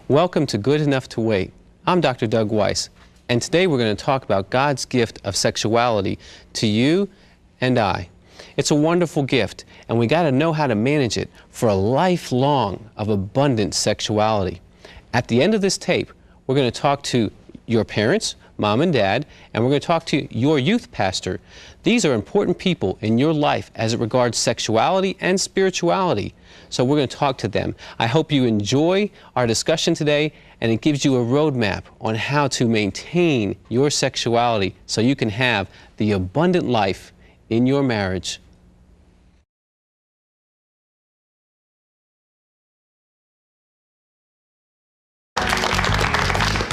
Welcome to Good Enough to Wait. I'm Dr. Doug Weiss, and today we're going to talk about God's gift of sexuality to you and I. It's a wonderful gift, and we got to know how to manage it for a lifelong of abundant sexuality. At the end of this tape, we're going to talk to your parents, mom and dad, and we're going to talk to your youth pastor. These are important people in your life as it regards sexuality and spirituality. So we're going to talk to them. I hope you enjoy our discussion today, and it gives you a roadmap on how to maintain your sexuality so you can have the abundant life in your marriage.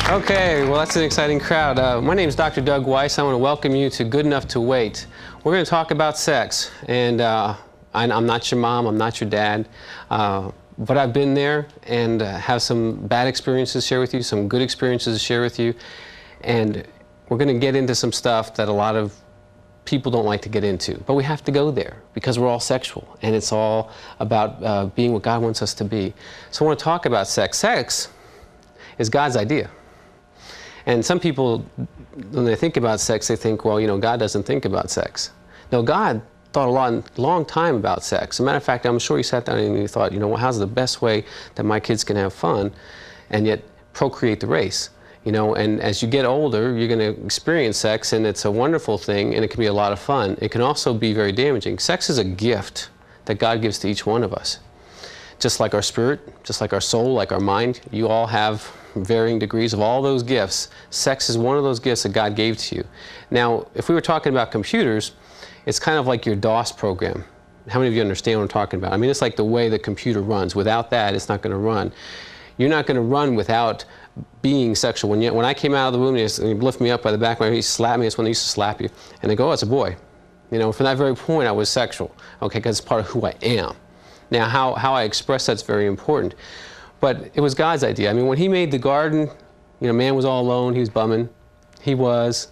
Okay, well, that's an exciting crowd. My name is Dr. Doug Weiss. I want to welcome you to Good Enough to Wait. We're going to talk about sex, and I'm not your mom, I'm not your dad, but I've been there and have some bad experiences to share with you, some good experiences to share with you, and we're going to get into some stuff that a lot of people don't like to get into, but we have to go there because we're all sexual, and it's all about being what God wants us to be. So I want to talk about sex. Sex is God's idea. And some people, when they think about sex, they think, well, you know, God doesn't think about sex. No, God thought a long time about sex. As a matter of fact, I'm sure he sat down and he thought, you know, well, how's the best way that my kids can have fun and yet procreate the race? You know, and as you get older, you're going to experience sex, and it's a wonderful thing, and it can be a lot of fun. It can also be very damaging. Sex is a gift that God gives to each one of us. Just like our spirit, just like our soul, like our mind, you all have varying degrees of all those gifts. Sex is one of those gifts that God gave to you. Now, if we were talking about computers, it's kind of like your DOS program. How many of you understand what I'm talking about? I mean, it's like the way the computer runs. Without that, it's not going to run. You're not going to run without being sexual. When I came out of the womb, and he'd lift me up by the back of my head, he slapped me. That's when they used to slap you. And they go, oh, it's a boy. You know, from that very point, I was sexual. Okay, because it's part of who I am. Now, how I express that's very important. But it was God's idea. I mean, when he made the garden, you know, man was all alone. He was bumming. He was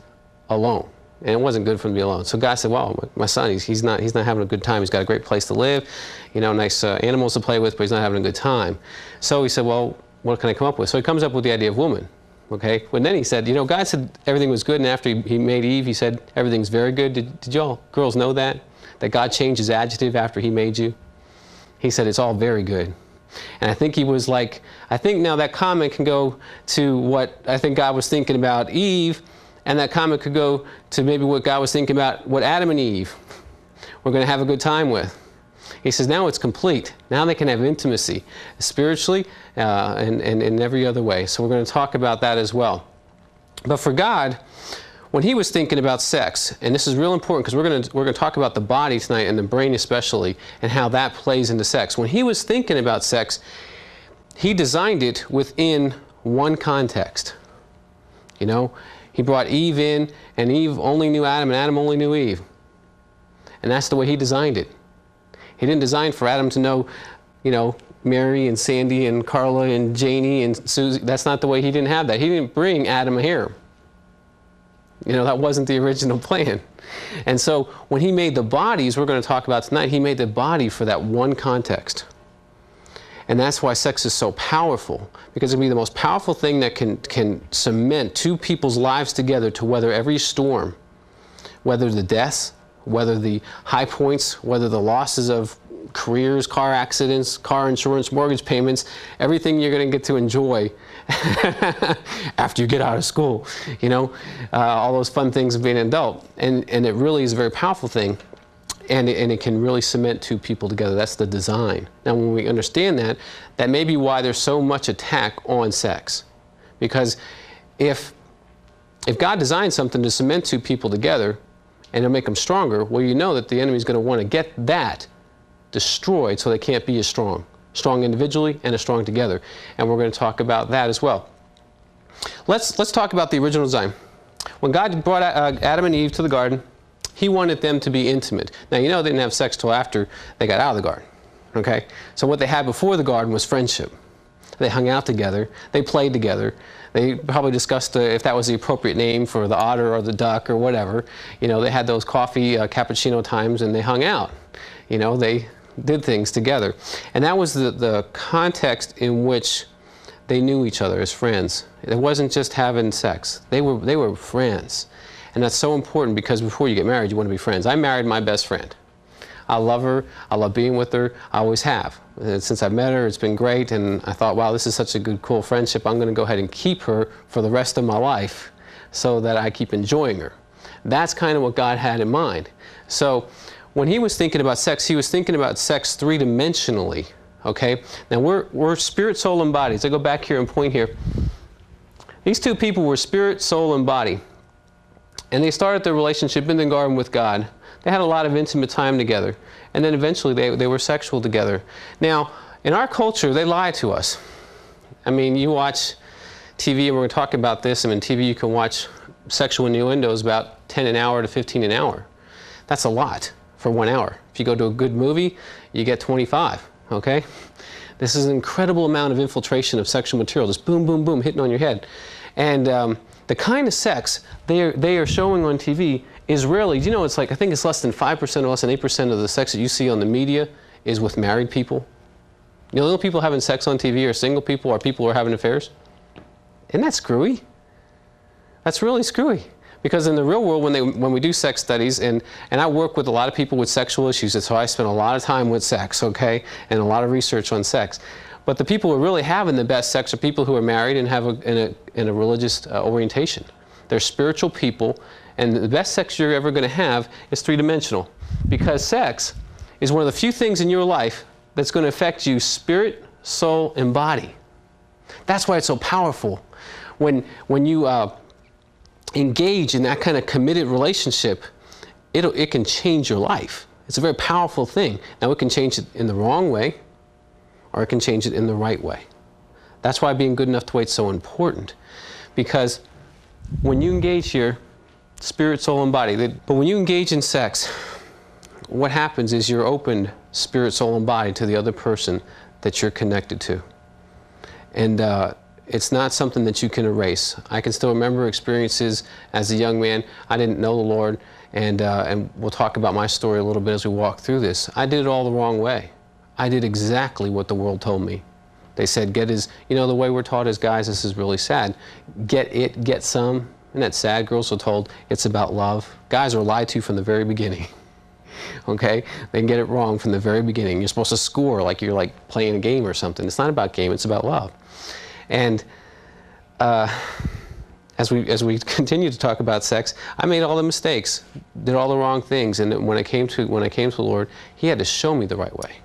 alone. And it wasn't good for him to be alone. So God said, well, my son, he's not having a good time. He's got a great place to live, you know, nice animals to play with, but he's not having a good time. So he said, well, what can I come up with? So he comes up with the idea of woman. Okay? But then he said, you know, God said everything was good, and after he made Eve, he said everything's very good. Did y'all girls know that? That God changed his adjective after he made you? He said it's all very good. And I think he was like, I think now that comment can go to what I think God was thinking about Eve, and that comment could go to maybe what God was thinking about what Adam and Eve were going to have a good time with. He says now it's complete. Now they can have intimacy spiritually and in every other way. So we're going to talk about that as well. But for God, when he was thinking about sex, and this is real important because we're going to talk about the body tonight and the brain especially, and how that plays into sex. When he was thinking about sex, he designed it within one context. You know, he brought Eve in, and Eve only knew Adam, and Adam only knew Eve. And that's the way he designed it. He didn't design for Adam to know, you know, Mary and Sandy and Carla and Janie and Susie. That's not the way. He didn't have that. He didn't bring Adam a harem. You know, that wasn't the original plan. And so when he made the bodies, we're going to talk about tonight, he made the body for that one context. And that's why sex is so powerful, because it'll be the most powerful thing that can cement two people's lives together to weather every storm, whether the deaths, whether the high points, whether the losses of careers, car accidents, car insurance, mortgage payments, everything you're going to get to enjoy after you get out of school, you know, all those fun things of being an adult. And it really is a very powerful thing, and it can really cement two people together. That's the design. Now, when we understand that, that may be why there's so much attack on sex. Because if God designed something to cement two people together and to make them stronger, well, you know that the enemy's going to want to get that destroyed so they can't be as strong. Strong individually and as strong together. And we're going to talk about that as well. Let's talk about the original design. When God brought Adam and Eve to the garden, he wanted them to be intimate. Now, you know they didn't have sex till after they got out of the garden. Okay? So what they had before the garden was friendship. They hung out together. They played together. They probably discussed if that was the appropriate name for the otter or the duck or whatever. You know, they had those coffee cappuccino times, and they hung out. You know, they did things together. And that was the context in which they knew each other as friends. It wasn't just having sex. They were friends. And that's so important because before you get married, you want to be friends. I married my best friend. I love her. I love being with her. I always have. Since I've met her, it's been great. And I thought, wow, this is such a good, cool friendship. I'm going to go ahead and keep her for the rest of my life so that I keep enjoying her. That's kind of what God had in mind. So when he was thinking about sex, he was thinking about sex three-dimensionally. Okay? Now we're spirit, soul, and body. So I go back here and point here. These two people were spirit, soul, and body. And they started their relationship in the garden with God. They had a lot of intimate time together. And then eventually they were sexual together. Now, in our culture, they lie to us. I mean, you watch TV, and we're going to talk about this. I mean, TV, you can watch sexual innuendos about 10 an hour to 15 an hour. That's a lot for 1 hour. If you go to a good movie, you get 25, okay? This is an incredible amount of infiltration of sexual material, just boom, boom, boom, hitting on your head. And the kind of sex they are showing on TV is rarely, you know, it's like, I think it's less than 5% or less than 8% of the sex that you see on the media is with married people. You know, little people having sex on TV are single people or people who are having affairs. Isn't that screwy? That's really screwy. Because in the real world, when we do sex studies, and I work with a lot of people with sexual issues, and so I spend a lot of time with sex, okay, and a lot of research on sex. But the people who are really having the best sex are people who are married and have a religious orientation. They're spiritual people, and the best sex you're ever going to have is three-dimensional. Because sex is one of the few things in your life that's going to affect you spirit, soul, and body. That's why it's so powerful. When you engage in that kind of committed relationship, it can change your life. It's a very powerful thing. Now, it can change it in the wrong way, or it can change it in the right way. That's why being good enough to wait is so important. Because when you engage here, spirit, soul, and body, but when you engage in sex, what happens is you're opened spirit, soul, and body to the other person that you're connected to. And it's not something that you can erase. I can still remember experiences as a young man. I didn't know the Lord, and we'll talk about my story a little bit as we walk through this. I did it all the wrong way. I did exactly what the world told me. They said, you know, the way we're taught as guys, this is really sad. Get some. Isn't that sad? Girls are told it's about love. Guys are lied to from the very beginning. Okay? They can get it wrong from the very beginning. You're supposed to score like you're like playing a game or something. It's not about game, it's about love. And as we continue to talk about sex, I made all the mistakes, did all the wrong things, and when I came to the Lord, He had to show me the right way.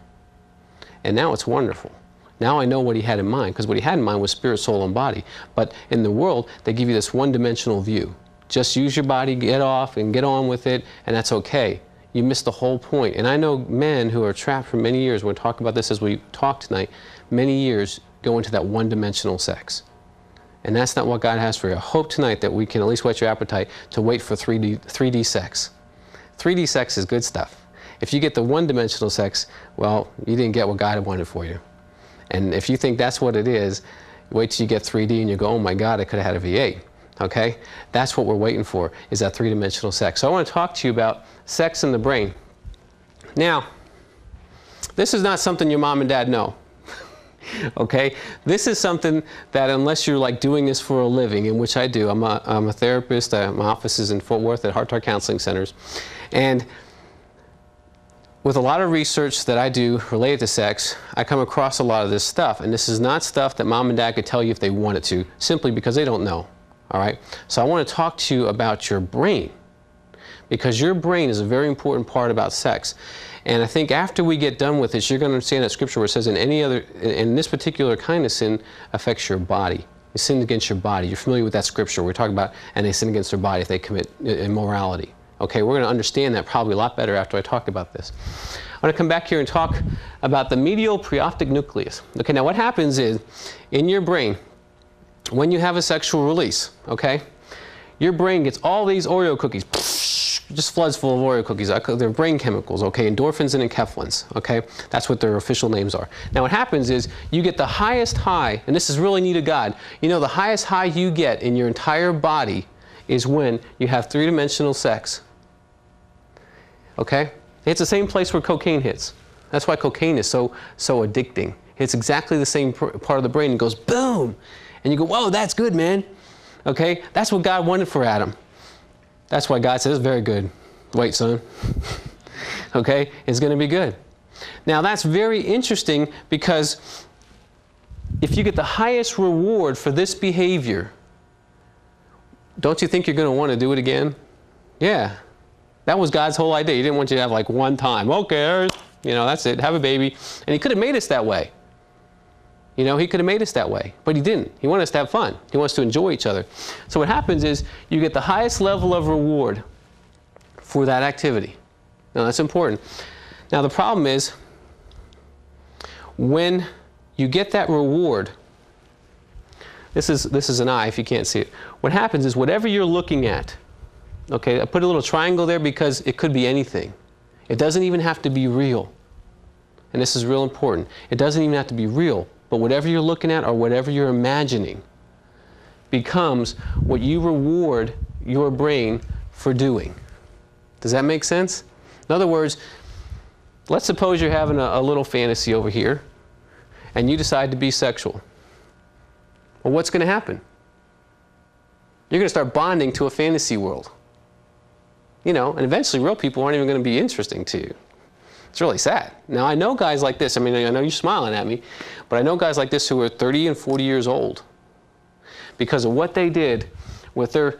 And now it's wonderful. Now I know what He had in mind, because what He had in mind was spirit, soul, and body. But in the world, they give you this one-dimensional view. Just use your body, get off, and get on with it, and that's okay. You miss the whole point. And I know men who are trapped for many years, we're going to talk about this as we talk tonight, many years go into that one-dimensional sex. And that's not what God has for you. I hope tonight that we can at least whet your appetite to wait for 3D sex. 3D sex is good stuff. If you get the one-dimensional sex, well, you didn't get what God wanted for you. And if you think that's what it is, wait till you get 3D and you go, oh my God, I could have had a V8. Okay? That's what we're waiting for, is that three-dimensional sex. So I want to talk to you about sex in the brain. Now, this is not something your mom and dad know. Okay? This is something that unless you're like doing this for a living, in which I do, I'm a therapist, my office is in Fort Worth at Heart Counseling Centers, and with a lot of research that I do related to sex, I come across a lot of this stuff, and this is not stuff that mom and dad could tell you if they wanted to, simply because they don't know, all right? So I want to talk to you about your brain, because your brain is a very important part about sex. And I think after we get done with this, you're going to understand that scripture where it says in this particular kind of sin affects your body. You sin against your body. You're familiar with that scripture. We're talking about, and they sin against their body if they commit immorality. Okay, we're going to understand that probably a lot better after I talk about this. I'm going to come back here and talk about the medial preoptic nucleus. Okay, now what happens is, in your brain, when you have a sexual release, okay, your brain gets all these Oreo cookies, just floods full of Oreo cookies. They're brain chemicals, okay, endorphins and enkephalins, okay? That's what their official names are. Now what happens is, you get the highest high, and this is really neat of God, you know the highest high you get in your entire body is when you have three-dimensional sex. Okay? It's the same place where cocaine hits. That's why cocaine is so addicting. hits exactly the same part of the brain and goes boom. And you go, whoa, that's good, man. Okay, that's what God wanted for Adam. That's why God says, very good. Wait, son. Okay, it's going to be good. Now that's very interesting, because if you get the highest reward for this behavior, don't you think you're going to want to do it again? Yeah. That was God's whole idea. He didn't want you to have like one time. Okay, you know, that's it. Have a baby. And he could have made us that way. You know, he could have made us that way, but he didn't. He wanted us to have fun. He wants to enjoy each other. So what happens is you get the highest level of reward for that activity. Now that's important. Now the problem is, when you get that reward, this is an eye if you can't see it. What happens is whatever you're looking at, okay, I put a little triangle there because it could be anything. It doesn't even have to be real. And this is real important. It doesn't even have to be real, but whatever you're looking at or whatever you're imagining becomes what you reward your brain for doing. Does that make sense? In other words, let's suppose you're having a little fantasy over here and you decide to be sexual. Well, what's going to happen? You're going to start bonding to a fantasy world. You know, and eventually real people aren't even going to be interesting to you. It's really sad. Now, I know guys like this. I mean, I know you're smiling at me, but I know guys like this who are 30 and 40 years old because of what they did with their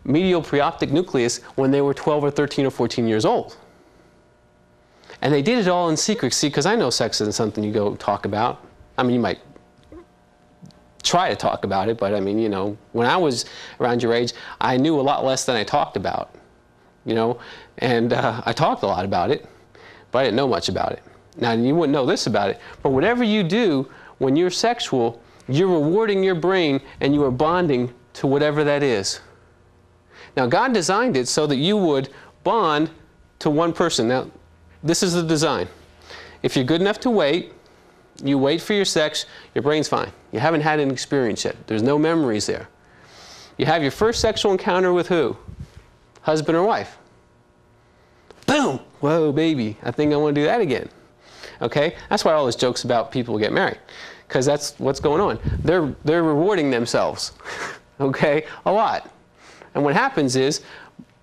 medial preoptic nucleus when they were 12 or 13 or 14 years old. And they did it all in secret. See, because I know sex isn't something you go talk about. I mean, you might try to talk about it, but I mean, you know, when I was around your age, I knew a lot less than I talked about, you know, and I talked a lot about it, but I didn't know much about it. Now, you wouldn't know this about it, but whatever you do when you're sexual, you're rewarding your brain and you are bonding to whatever that is. Now, God designed it so that you would bond to one person. Now, this is the design. If you're good enough to wait, you wait for your sex, your brain's fine. You haven't had an experience yet. There's no memories there. You have your first sexual encounter with who? Husband or wife. Boom! Whoa, baby, I think I want to do that again. Okay? That's why all those jokes about people who get married, because that's what's going on. They're rewarding themselves, okay, a lot. And what happens is,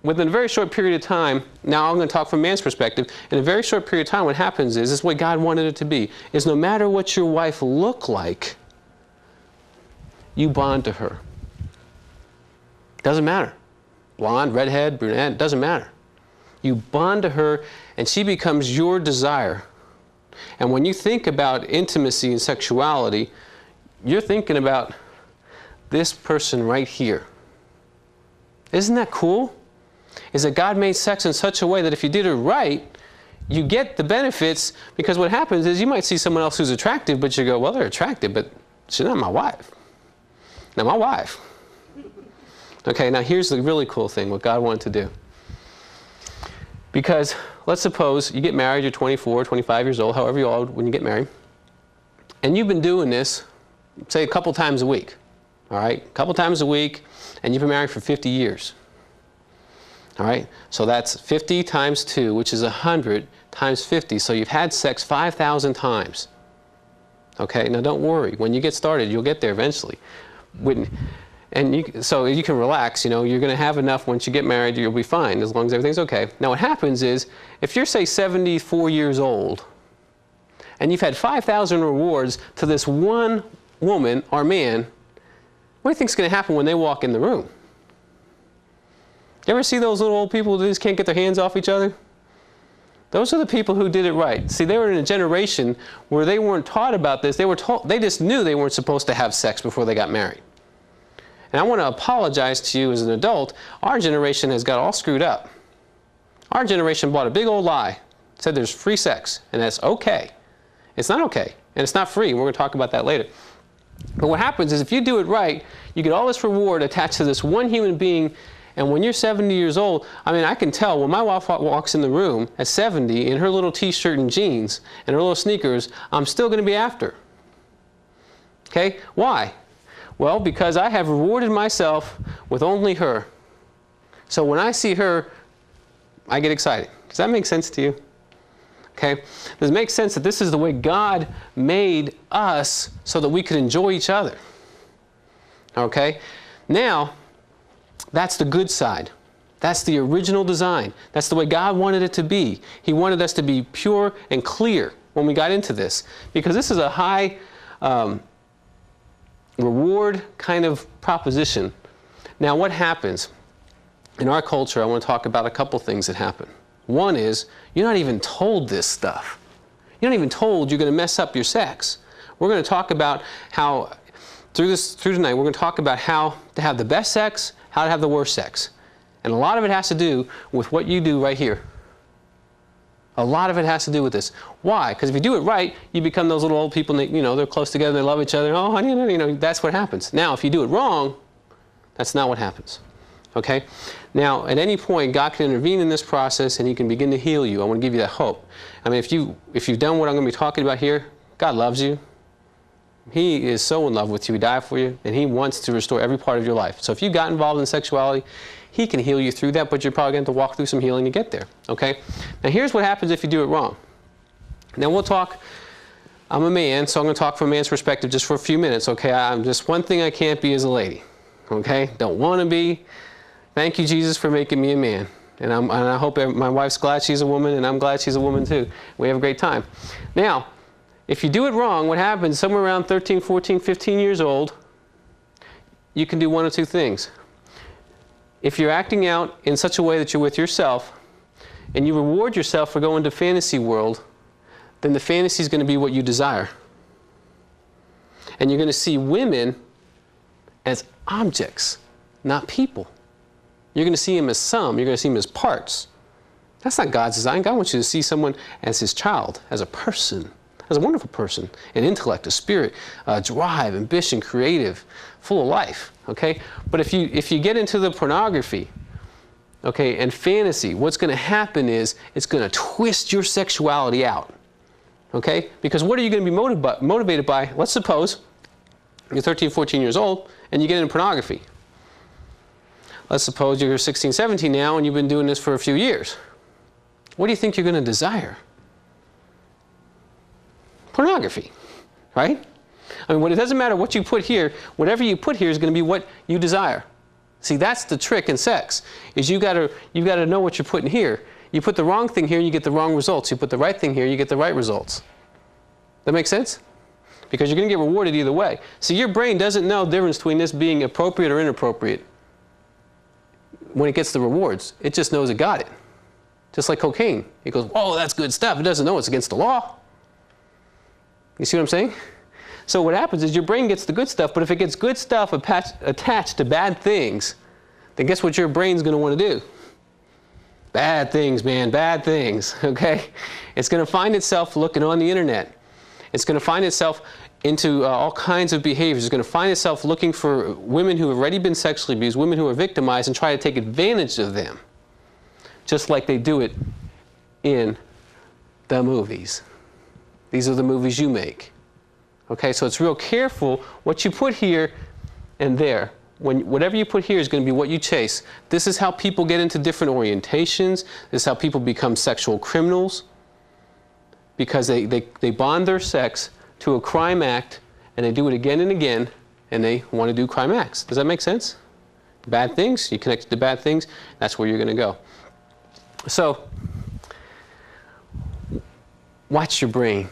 within a very short period of time, now I'm going to talk from man's perspective, in a very short period of time, what happens is, this is what God wanted it to be, is no matter what your wife look like, you bond to her. Doesn't matter. Blonde, redhead, brunette, doesn't matter. You bond to her and she becomes your desire. And when you think about intimacy and sexuality, you're thinking about this person right here. Isn't that cool? Is that God made sex in such a way that if you did it right, you get the benefits, because what happens is you might see someone else who's attractive, but you go, well, they're attractive, but she's not my wife. Not my wife. Okay, now here's the really cool thing, what God wanted to do. Because let's suppose you get married, you're 24, 25 years old, however you're old when you get married, and you've been doing this, say, a couple times a week. All right, a couple times a week, and you've been married for 50 years. All right, so that's 50 times 2, which is 100 times 50. So you've had sex 5,000 times. Okay, now don't worry. When you get started, you'll get there eventually. So you can relax. You know, you're going to have enough once you get married. You'll be fine as long as everything's okay. Now what happens is, if you're, say, 74 years old, and you've had 5,000 rewards to this one woman or man, what do you think is going to happen when they walk in the room? You ever see those little old people who just can't get their hands off each other? Those are the people who did it right. See, they were in a generation where they weren't taught about this. They were told, they just knew they weren't supposed to have sex before they got married. And I want to apologize to you as an adult. Our generation has got all screwed up. Our generation bought a big old lie. Said there's free sex, and that's okay. It's not okay, and it's not free. We're going to talk about that later. But what happens is, if you do it right, you get all this reward attached to this one human being. And when you're 70 years old, I mean, I can tell when my wife walks in the room at 70 in her little t-shirt and jeans and her little sneakers, I'm still going to be after. Okay? Why? Well, because I have rewarded myself with only her. So when I see her, I get excited. Does that make sense to you? Okay? Does it make sense that this is the way God made us so that we could enjoy each other? Okay? Now, that's the good side. That's the original design. That's the way God wanted it to be. He wanted us to be pure and clear when we got into this, because this is a high reward kind of proposition. Now, what happens in our culture? I want to talk about a couple things that happen. One is, you're not even told this stuff. You're not even told you're going to mess up your sex. We're going to talk about how, through tonight, we're going to talk about how to have the best sex, how to have the worst sex. And a lot of it has to do with what you do right here. A lot of it has to do with this. Why? Because if you do it right, you become those little old people, you know, they're close together, they love each other. Oh, honey, you know, that's what happens. Now, if you do it wrong, that's not what happens. Okay? Now, at any point, God can intervene in this process and He can begin to heal you. I want to give you that hope. I mean, if you've done what I'm going to be talking about here, God loves you. He is so in love with you. He died for you, and He wants to restore every part of your life. So if you got involved in sexuality, He can heal you through that, but you're probably going to have to walk through some healing to get there. Okay? Now, here's what happens if you do it wrong. Now, we'll talk. I'm a man, so I'm going to talk from a man's perspective just for a few minutes. Okay? I'm just one thing I can't be is a lady. Okay? Don't want to be. Thank you, Jesus, for making me a man. And I hope my wife's glad she's a woman, and I'm glad she's a woman too. We have a great time. Now, if you do it wrong, what happens, somewhere around 13, 14, 15 years old, you can do one of two things. If you're acting out in such a way that you're with yourself, and you reward yourself for going to fantasy world, then the fantasy is going to be what you desire. And you're going to see women as objects, not people. You're going to see them as some. You're going to see them as parts. That's not God's design. God wants you to see someone as His child, as a person, as a wonderful person, an intellect, a spirit, drive, ambition, creative, full of life. Okay? But if you get into the pornography, okay, and fantasy, what's going to happen is it's going to twist your sexuality out. Okay? Because what are you going to be motivated by? Let's suppose you're 13, 14 years old and you get into pornography. Let's suppose you're 16, 17 now and you've been doing this for a few years. What do you think you're going to desire? Pornography, right? I mean, it doesn't matter what you put here. Whatever you put here is going to be what you desire. See, that's the trick in sex, is you've got to know what you're putting here. You put the wrong thing here, you get the wrong results. You put the right thing here, you get the right results. That make sense? Because you're going to get rewarded either way. See, your brain doesn't know the difference between this being appropriate or inappropriate when it gets the rewards. It just knows it got it. Just like cocaine. It goes, oh, that's good stuff. It doesn't know it's against the law. You see what I'm saying? So what happens is your brain gets the good stuff, but if it gets good stuff attached to bad things, then guess what your brain's going to want to do? Bad things, man, bad things, okay? It's going to find itself looking on the internet. It's going to find itself into all kinds of behaviors. It's going to find itself looking for women who have already been sexually abused, women who are victimized, and try to take advantage of them, just like they do it in the movies. These are the movies you make. Okay, so it's real careful what you put here and there. Whatever you put here is going to be what you chase. This is how people get into different orientations. This is how people become sexual criminals, because they bond their sex to a crime act, and they do it again and again, and they want to do crime acts. Does that make sense? Bad things, you connect it to bad things, that's where you're going to go. So, watch your brain.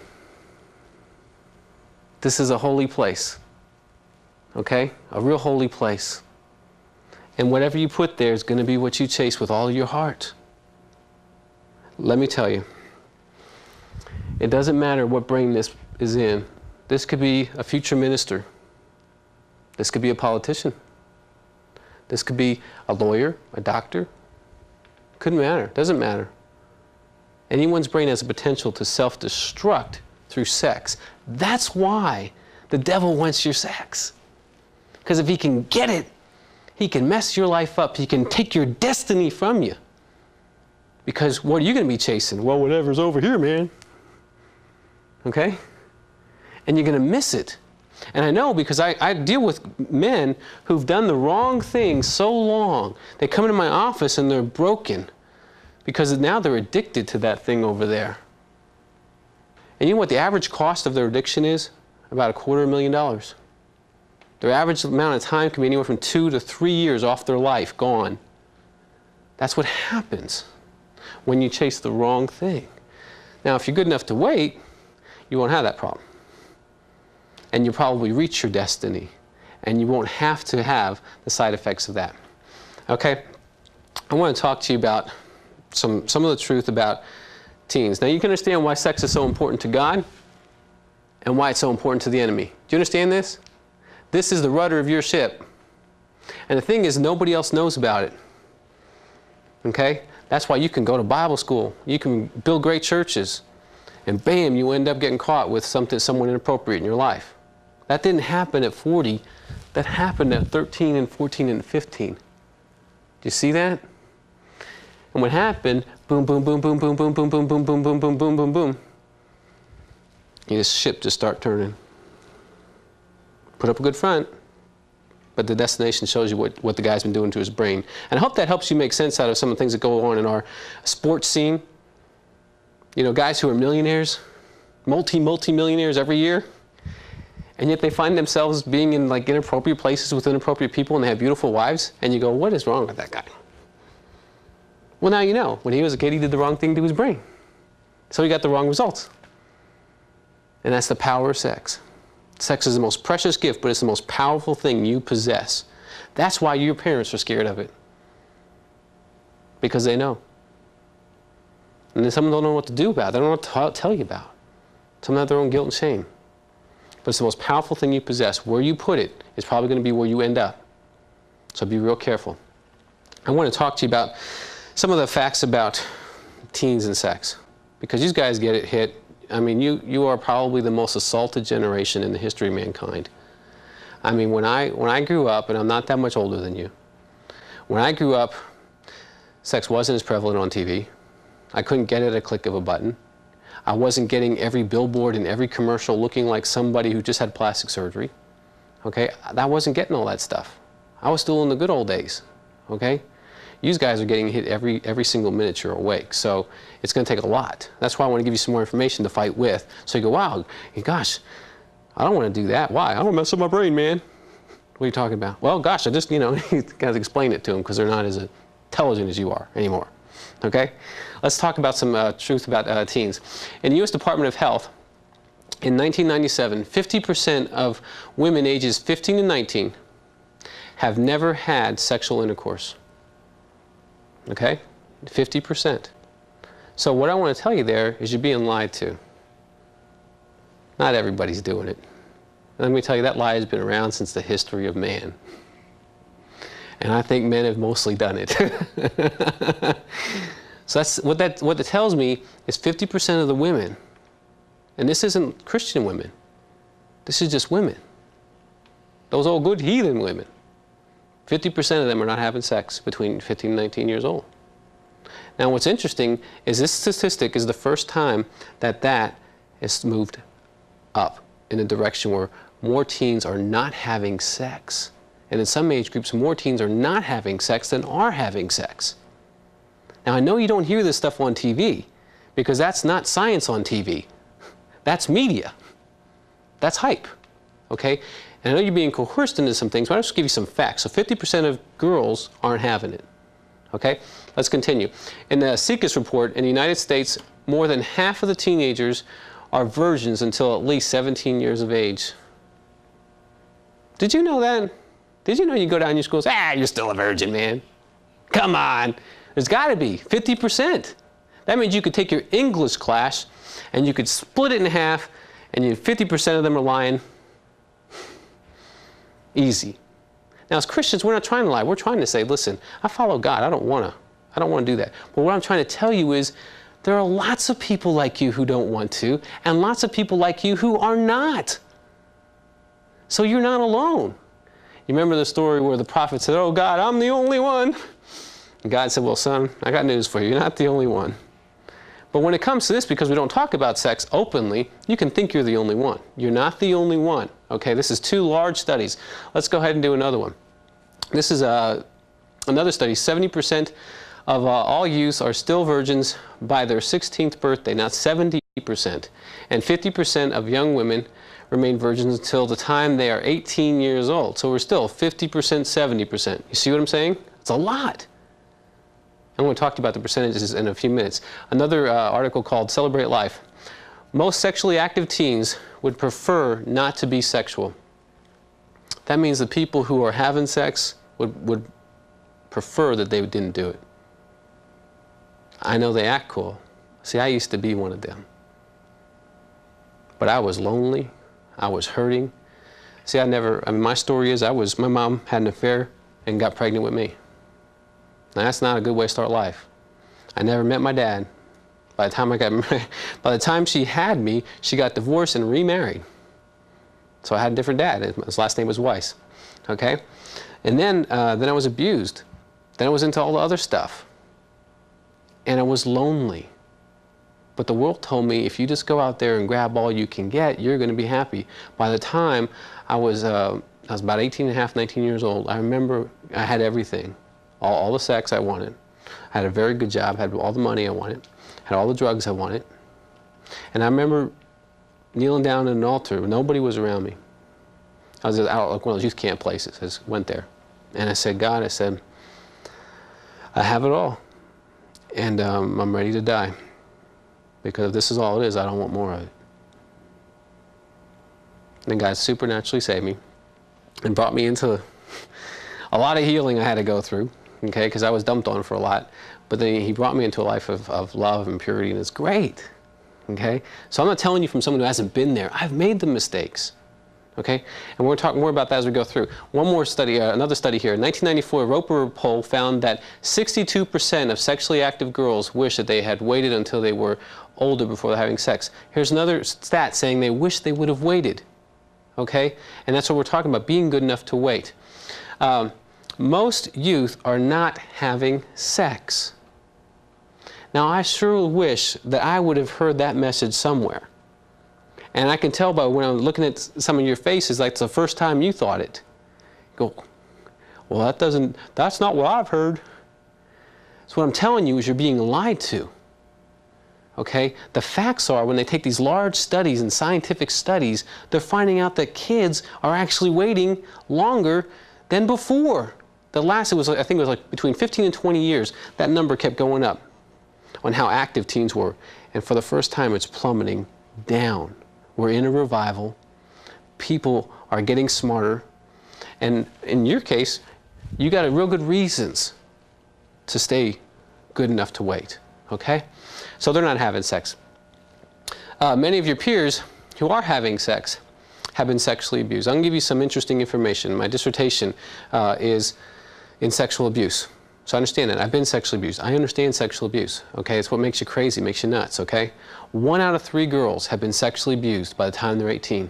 This is a holy place, okay? A real holy place. And whatever you put there is going to be what you chase with all your heart. Let me tell you, it doesn't matter what brain this is in. This could be a future minister. This could be a politician. This could be a lawyer, a doctor. Couldn't matter, doesn't matter. Anyone's brain has a potential to self-destruct through sex. That's why the devil wants your sex. Because if he can get it, he can mess your life up. He can take your destiny from you. Because what are you going to be chasing? Well, whatever's over here, man. Okay? And you're going to miss it. And I know, because I deal with men who've done the wrong thing so long. They come into my office and they're broken because now they're addicted to that thing over there. And you know what the average cost of their addiction is? About $250,000. Their average amount of time can be anywhere from 2 to 3 years off their life, gone. That's what happens when you chase the wrong thing. Now, if you're good enough to wait, you won't have that problem. And you'll probably reach your destiny. And you won't have to have the side effects of that. Okay? I want to talk to you about some of the truth about teens. Now, you can understand why sex is so important to God and why it's so important to the enemy. Do you understand this? This is the rudder of your ship. And the thing is, nobody else knows about it. Okay? That's why you can go to Bible school. You can build great churches. And bam, you end up getting caught with someone inappropriate in your life. That didn't happen at 40. That happened at 13 and 14 and 15. Do you see that? And what happened, boom, boom, boom, boom, boom, boom, boom, boom, boom, boom, boom, boom, boom, boom, boom. This ship just start turning. Put up a good front, but the destination shows you what the guy's been doing to his brain. And I hope that helps you make sense out of some of the things that go on in our sports scene. You know, guys who are millionaires, multi-millionaires every year, and yet they find themselves being in like inappropriate places with inappropriate people, and they have beautiful wives, and you go, what is wrong with that guy? Well, now you know. When he was a kid, he did the wrong thing to his brain. So he got the wrong results. And that's the power of sex. Sex is the most precious gift, but it's the most powerful thing you possess. That's why your parents are scared of it. Because they know. And then some of them don't know what to do about it. They don't know what to tell you about. Some have their own guilt and shame. But it's the most powerful thing you possess. Where you put it is probably going to be where you end up. So be real careful. I want to talk to you about some of the facts about teens and sex. Because these guys get it hit. I mean, you are probably the most assaulted generation in the history of mankind. I mean, when I grew up, and I'm not that much older than you, when I grew up, sex wasn't as prevalent on TV. I couldn't get it at a click of a button. I wasn't getting every billboard and every commercial looking like somebody who just had plastic surgery. Okay? I wasn't getting all that stuff. I was still in the good old days. Okay? You guys are getting hit every single minute you're awake. So it's going to take a lot. That's why I want to give you some more information to fight with. So you go, wow, gosh, I don't want to do that. Why? I don't mess up my brain, man. What are you talking about? Well, gosh, I just, you got to explain it to them because they're not as intelligent as you are anymore. Okay? Let's talk about some truth about teens. In the U.S. Department of Health, in 1997, 50% of women ages 15 to 19 have never had sexual intercourse. Okay? 50%. So what I want to tell you there is you're being lied to. Not everybody's doing it. Let me tell you, that lie has been around since the history of man. And I think men have mostly done it. So that's what that tells me is 50% of the women, and this isn't Christian women, this is just women. Those old good heathen women. 50% of them are not having sex between 15 and 19 years old. Now what's interesting is this statistic is the first time that has moved up in a direction where more teens are not having sex. And in some age groups, more teens are not having sex than are having sex. Now, I know you don't hear this stuff on TV, because that's not science on TV. That's media. That's hype, okay? And I know you're being coerced into some things, but I'll just give you some facts. So 50% of girls aren't having it, okay? Let's continue. In the SICUS report, in the United States, more than half of the teenagers are virgins until at least 17 years of age. Did you know that? Did you know you go down your schools, you're still a virgin, man. Come on. There's got to be 50%. That means you could take your English class and you could split it in half, and 50% of them are lying. Easy. Now, as Christians, we're not trying to lie. We're trying to say, listen, I follow God. I don't want to do that. But what I'm trying to tell you is there are lots of people like you who don't want to, and lots of people like you who are not. So you're not alone. You remember the story where the prophet said, oh, God, I'm the only one. And God said, well, son, I got news for you. You're not the only one. But when it comes to this, because we don't talk about sex openly, you can think you're the only one. You're not the only one. Okay, this is 2 large studies. Let's go ahead and do another one. This is another study. 70% of all youths are still virgins by their 16th birthday. Now, 70 50%. And 50% of young women remain virgins until the time they are 18 years old. So we're still 50%, 70%. You see what I'm saying? It's a lot. I'm going to talk to you about the percentages in a few minutes. Another article called Celebrate Life. Most sexually active teens would prefer not to be sexual. That means the people who are having sex would prefer that they didn't do it. I know they act cool. See, I used to be one of them. But I was lonely. I was hurting. See, my story is my mom had an affair and got pregnant with me. Now, that's not a good way to start life. I never met my dad. By the time she had me, she got divorced and remarried. So I had a different dad. His last name was Weiss. Okay? And then I was abused. Then I was into all the other stuff. And I was lonely. But the world told me, if you just go out there and grab all you can get, you're going to be happy. By the time I was about 18 and a half, 19 years old, I remember I had everything. All the sex I wanted. I had a very good job, had all the money I wanted, had all the drugs I wanted. And I remember kneeling down at an altar. Nobody was around me. I was out like one of those youth camp places. I just went there. And I said, God, I said, I have it all. And I'm ready to die. Because if this is all it is, I don't want more of it. And then God supernaturally saved me and brought me into a lot of healing I had to go through, okay, because I was dumped on for a lot. But then He brought me into a life of love and purity, and it's great, okay? So I'm not telling you from someone who hasn't been there. I've made the mistakes, okay? And we're going to talk more about that as we go through. One more study, another study here. In 1994, a Roper poll found that 62% of sexually active girls wish that they had waited until they were older before having sex. Here's another stat saying they wish they would have waited, okay? And that's what we're talking about, being good enough to wait. Most youth are not having sex. Now, I sure wish that I would have heard that message somewhere. And I can tell by when I'm looking at some of your faces, like it's the first time you thought it. You go, well, that's not what I've heard. So what I'm telling you is you're being lied to. Okay? The facts are, when they take these large studies and scientific studies, they're finding out that kids are actually waiting longer than before. I think it was like between 15 and 20 years, that number kept going up on how active teens were. And for the first time, it's plummeting down. We're in a revival. People are getting smarter. And in your case, you got real good reasons to stay good enough to wait. Okay? So they're not having sex. Many of your peers who are having sex have been sexually abused. I'm going to give you some interesting information. My dissertation is in sexual abuse. So understand that. I've been sexually abused. I understand sexual abuse. Okay? It's what makes you crazy, makes you nuts. Okay? 1 out of 3 girls have been sexually abused by the time they're 18,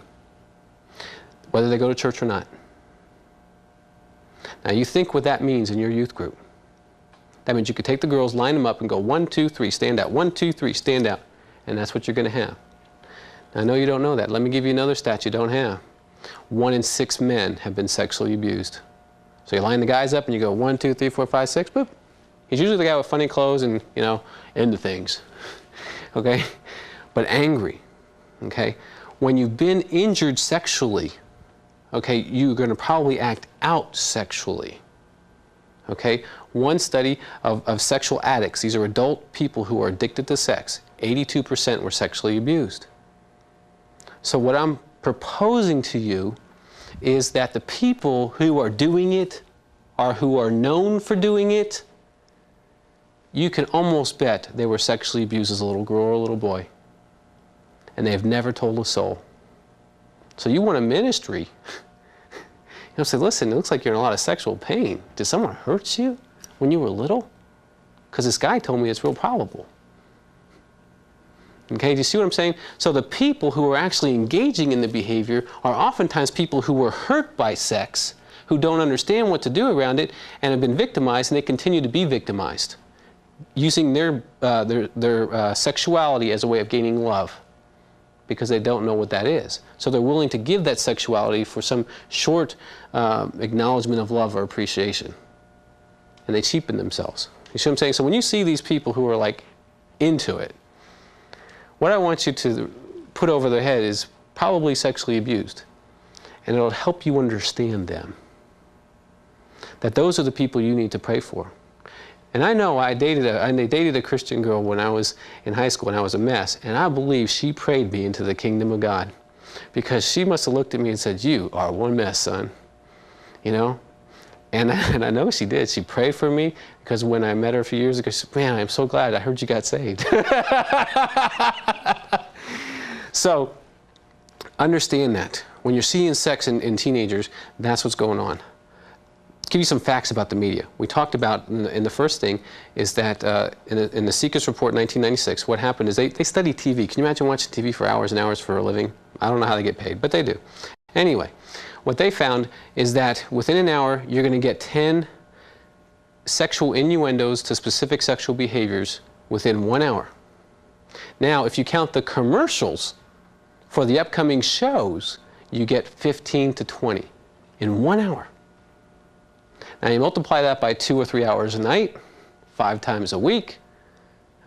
whether they go to church or not. Now you think what that means in your youth group. That means you could take the girls, line them up, and go 1, 2, 3, stand out. 1, 2, 3, stand out. And that's what you're going to have. Now, I know you don't know that. Let me give you another stat you don't have. 1 in 6 men have been sexually abused. So you line the guys up and you go 1, 2, 3, 4, 5, 6, boop. He's usually the guy with funny clothes and, into things. Okay? But angry. Okay? When you've been injured sexually, okay, you're going to probably act out sexually. Okay? One study of sexual addicts, these are adult people who are addicted to sex, 82% were sexually abused. So what I'm proposing to you is that the people who are doing it, or who are known for doing it, you can almost bet they were sexually abused as a little girl or a little boy. And they've never told a soul. So you want a ministry. Say, listen, it looks like you're in a lot of sexual pain. Did someone hurt you when you were little? Because this guy told me it's real probable. Okay, do you see what I'm saying? So the people who are actually engaging in the behavior are oftentimes people who were hurt by sex, who don't understand what to do around it, and have been victimized, and they continue to be victimized, using their sexuality as a way of gaining love, because they don't know what that is. So they're willing to give that sexuality for some short acknowledgement of love or appreciation. And they cheapen themselves. You see what I'm saying? So when you see these people who are like into it, what I want you to put over their head is probably sexually abused. And it'll help you understand them. That those are the people you need to pray for. And I know I dated a Christian girl when I was in high school and I was a mess. And I believe she prayed me into the kingdom of God. Because she must have looked at me and said, "You are one mess, son." You know? And I know she did. She prayed for me because when I met her a few years ago, she said, "Man, I'm so glad I heard you got saved." So, understand that. When you're seeing sex in teenagers, that's what's going on. Give you some facts about the media. We talked about in the first thing is that in the Seekers Report 1996, what happened is they study TV. Can you imagine watching TV for hours and hours for a living? I don't know how they get paid, but they do. Anyway, what they found is that within an hour, you're going to get 10 sexual innuendos to specific sexual behaviors within 1 hour. Now, if you count the commercials for the upcoming shows, you get 15 to 20 in 1 hour. Now you multiply that by 2 or 3 hours a night, 5 times a week.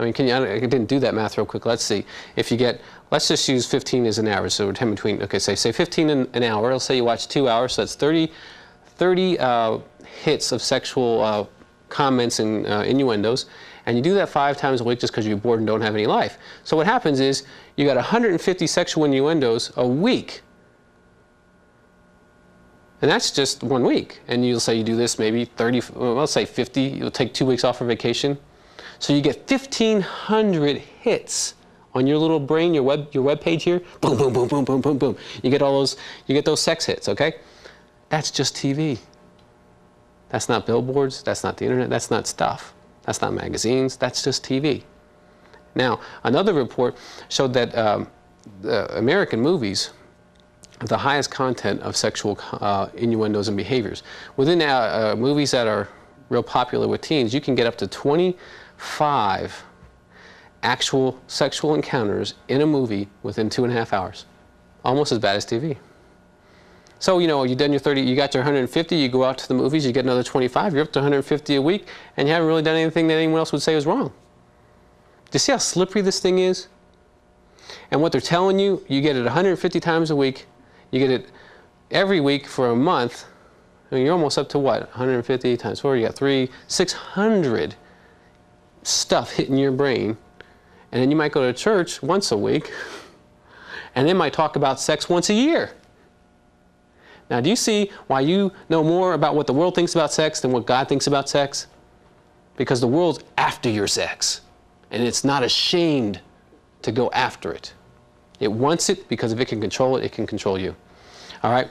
I mean, I didn't do that math real quick. Let's see. If you get, let's just use 15 as an average. So we're 10 between, okay, say 15 an hour. Let's say you watch 2 hours, so that's 30 hits of sexual comments and innuendos. And you do that 5 times a week just because you're bored and don't have any life. So what happens is you got 150 sexual innuendos a week. And that's just 1 week. And you'll say you do this maybe 30, well, let's say 50. You'll take 2 weeks off for vacation. So you get 1,500 hits on your little brain, your web page here. Boom, boom, boom, boom, boom, boom, boom. You get all those, you get those sex hits, okay? That's just TV. That's not billboards. That's not the internet. That's not stuff. That's not magazines. That's just TV. Now, another report showed that the American movies have the highest content of sexual innuendos and behaviors. Within movies that are real popular with teens, you can get up to 25 actual sexual encounters in a movie within 2.5 hours. Almost as bad as TV. So, you know, you've done your 30, you got your 150, you go out to the movies, you get another 25, you're up to 150 a week, and you haven't really done anything that anyone else would say was wrong. Do you see how slippery this thing is? And what they're telling you, you get it 150 times a week, you get it every week for a month, and you're almost up to what? 150 times 4, you got 600 stuff hitting your brain. And then you might go to church once a week, and they might talk about sex once a year. Now, do you see why you know more about what the world thinks about sex than what God thinks about sex? Because the world's after your sex, and it's not ashamed to go after it. It wants it because if it can control it, it can control you. All right,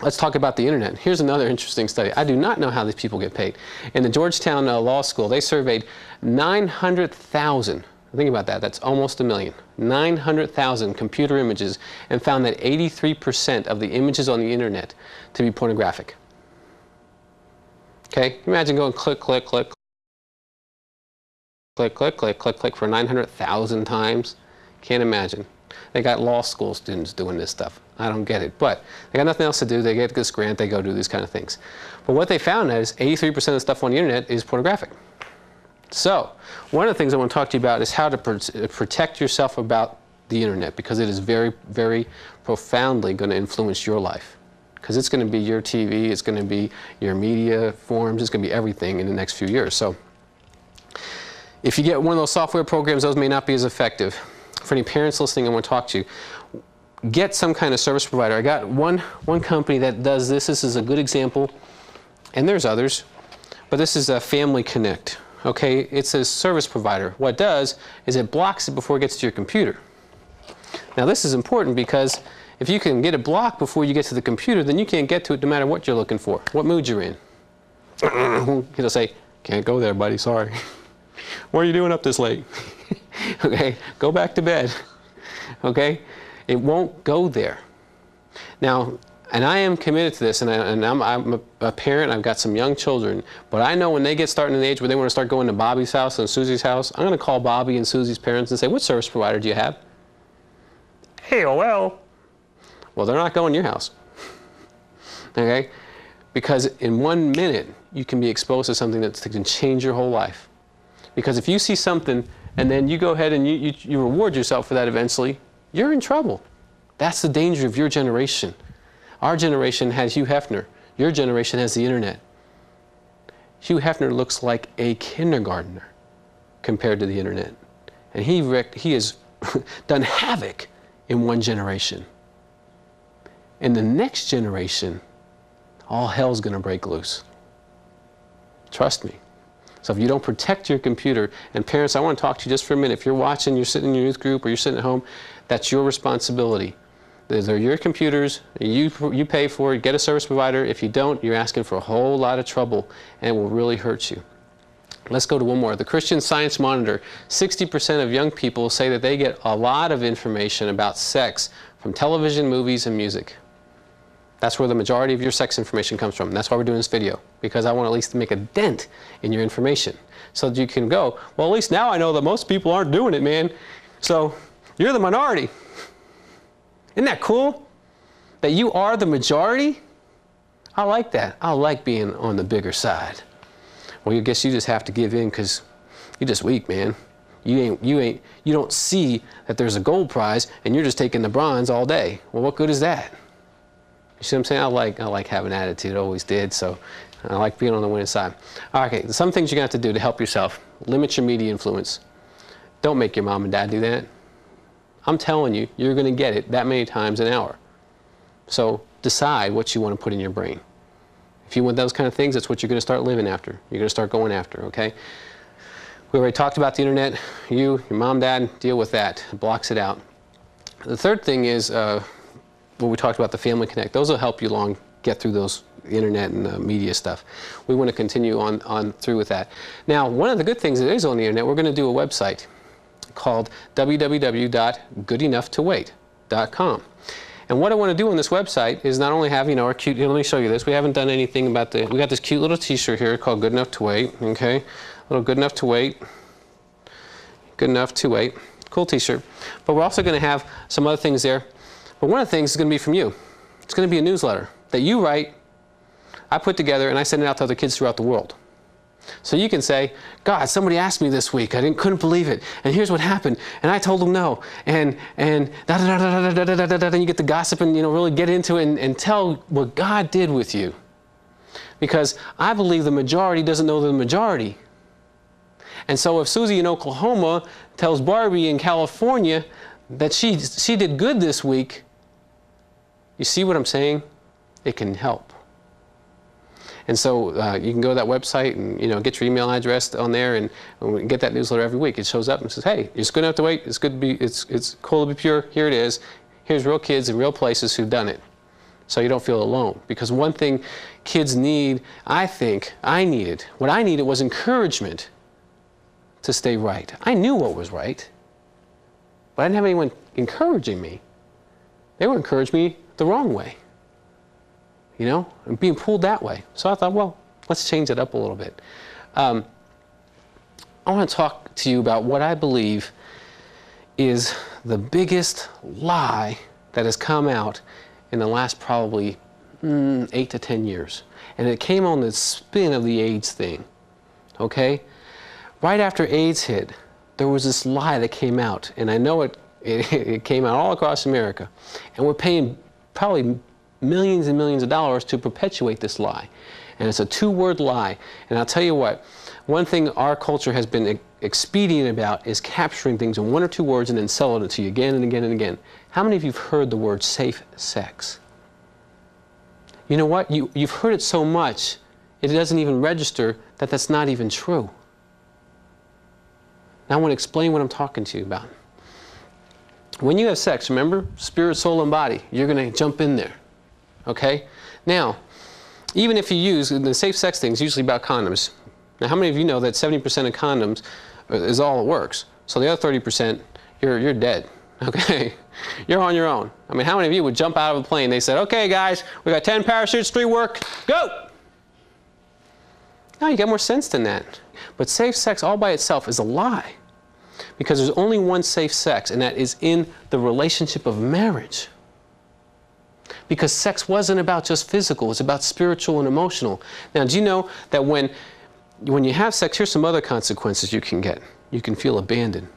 let's talk about the internet. Here's another interesting study. I do not know how these people get paid. In the Georgetown Law School, they surveyed 900,000. Think about that. That's almost 1 million. 900,000 computer images and found that 83% of the images on the internet to be pornographic. Okay? Imagine going click, click, click, click, click, click, click, click for 900,000 times. Can't imagine. They got law school students doing this stuff. I don't get it. But they got nothing else to do. They get this grant. They go do these kind of things. But what they found is 83% of the stuff on the internet is pornographic. So, one of the things I want to talk to you about is how to protect yourself about the internet, because it is very, very profoundly going to influence your life. Because it's going to be your TV, it's going to be your media forms, it's going to be everything in the next few years. So, if you get one of those software programs, those may not be as effective. For any parents listening, I want to talk to you. Get some kind of service provider. I got one company that does this. This is a good example, and there's others, but this is a Family Connect. Okay, it's a service provider. What it does is it blocks it before it gets to your computer. Now this is important because if you can get it blocked before you get to the computer, then you can't get to it no matter what you're looking for, what mood you're in. It'll say, "Can't go there, buddy, sorry." "What are you doing up this late?" Okay, go back to bed. Okay, it won't go there. Now, and I am committed to this, and I'm a parent, I've got some young children, but I know when they get starting an age where they want to start going to Bobby's house and Susie's house, I'm going to call Bobby and Susie's parents and say, "What service provider do you have?" AOL. Well, they're not going to your house. Okay? Because in 1 minute, you can be exposed to something that can change your whole life. Because if you see something and then you go ahead and you reward yourself for that eventually, you're in trouble. That's the danger of your generation. Our generation has Hugh Hefner. Your generation has the internet. Hugh Hefner looks like a kindergartner compared to the internet. And he has done havoc in one generation. In the next generation, all hell's going to break loose. Trust me. So if you don't protect your computer, and parents, I want to talk to you just for a minute. If you're watching, you're sitting in your youth group, or you're sitting at home, that's your responsibility. They're your computers, you pay for it, get a service provider. If you don't, you're asking for a whole lot of trouble, and it will really hurt you. Let's go to one more. The Christian Science Monitor, 60% of young people say that they get a lot of information about sex from television, movies, and music. That's where the majority of your sex information comes from. That's why we're doing this video, because I want at least make a dent in your information so that you can go, well, at least now I know that most people aren't doing it, man. So you're the minority. Isn't that cool? That you are the majority? I like that. I like being on the bigger side. Well, I guess you just have to give in because you're just weak, man. You don't see that there's a gold prize and you're just taking the bronze all day. Well, what good is that? You see what I'm saying? I like having attitude, always did, so I like being on the winning side. Okay, some things you're going to have to do to help yourself. Limit your media influence. Don't make your mom and dad do that. I'm telling you, you're going to get it that many times an hour. So decide what you want to put in your brain. If you want those kind of things, that's what you're going to start living after. You're going to start going after, okay? We already talked about the internet. Your mom, dad, deal with that. It blocks it out. The third thing is what we talked about, the Family Connect. Those will help you get through those internet and media stuff. We want to continue on through with that. Now, one of the good things that is on the internet, we're going to do a website called www.goodenoughToWait.com. And what I want to do on this website is not only have, our cute, let me show you this. We haven't done anything about we got this cute little t-shirt here called Good Enough to Wait, okay? A little Good Enough to Wait. Good Enough to Wait. Cool t-shirt. But we're also going to have some other things there. But one of the things is going to be from you. It's going to be a newsletter that you write, I put together, and I send it out to other kids throughout the world. So you can say, God, somebody asked me this week, couldn't believe it, and here's what happened, and I told them no, and da da da da da da da da da, and you get the gossip and really get into it and tell what God did with you. Because I believe the majority doesn't know the majority. And so if Susie in Oklahoma tells Barbie in California that she did good this week, you see what I'm saying? It can help. And so you can go to that website and get your email address on there and get that newsletter every week. It shows up and says, hey, it's good enough to wait. It's good to be. It's cool to be pure. Here it is. Here's real kids in real places who've done it. So you don't feel alone. Because one thing kids need, I think, what I needed was encouragement to stay right. I knew what was right, but I didn't have anyone encouraging me. They would encourage me the wrong way. And being pulled that way. So I thought, well, let's change it up a little bit. I want to talk to you about what I believe is the biggest lie that has come out in the last probably 8 to 10 years. And it came on the spin of the AIDS thing, okay? Right after AIDS hit, there was this lie that came out, and I know it came out all across America, and we're paying probably millions and millions of dollars to perpetuate this lie. And it's a two-word lie. And I'll tell you what, one thing our culture has been expedient about is capturing things in one or two words and then selling it to you again and again and again. How many of you have heard the word safe sex? You know what? You've heard it so much, it doesn't even register that that's not even true. Now I want to explain what I'm talking to you about. When you have sex, remember, spirit, soul, and body, you're going to jump in there. Okay? Now, even if you use, the safe sex thing is usually about condoms. Now, how many of you know that 70% of condoms is all it works? So the other 30%, you're dead. Okay? You're on your own. I mean, how many of you would jump out of a plane? They said, okay, guys, we got 10 parachutes, 3 work, go! No, you got more sense than that. But safe sex all by itself is a lie. Because there's only one safe sex, and that is in the relationship of marriage. Because sex wasn't about just physical, it's about spiritual and emotional. Now, do you know that when when you have sex, here's some other consequences you can get. You can feel abandoned.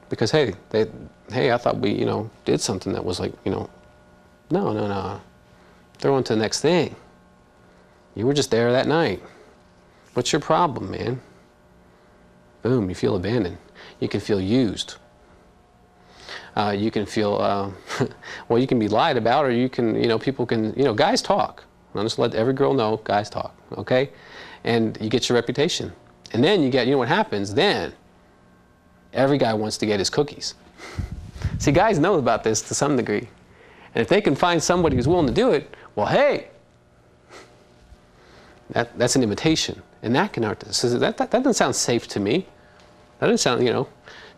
Because, hey, I thought we, did something that was like, no. They're on to the next thing. You were just there that night. What's your problem, man? Boom, you feel abandoned. You can feel used. You can feel, well, you can be lied about, or you can, people can, guys talk. I'll just let every girl know, guys talk, okay? And you get your reputation. And then you get, what happens then? Every guy wants to get his cookies. See, guys know about this to some degree. And if they can find somebody who's willing to do it, well, hey, that's an invitation. And that can hurt. So that doesn't sound safe to me. That doesn't sound,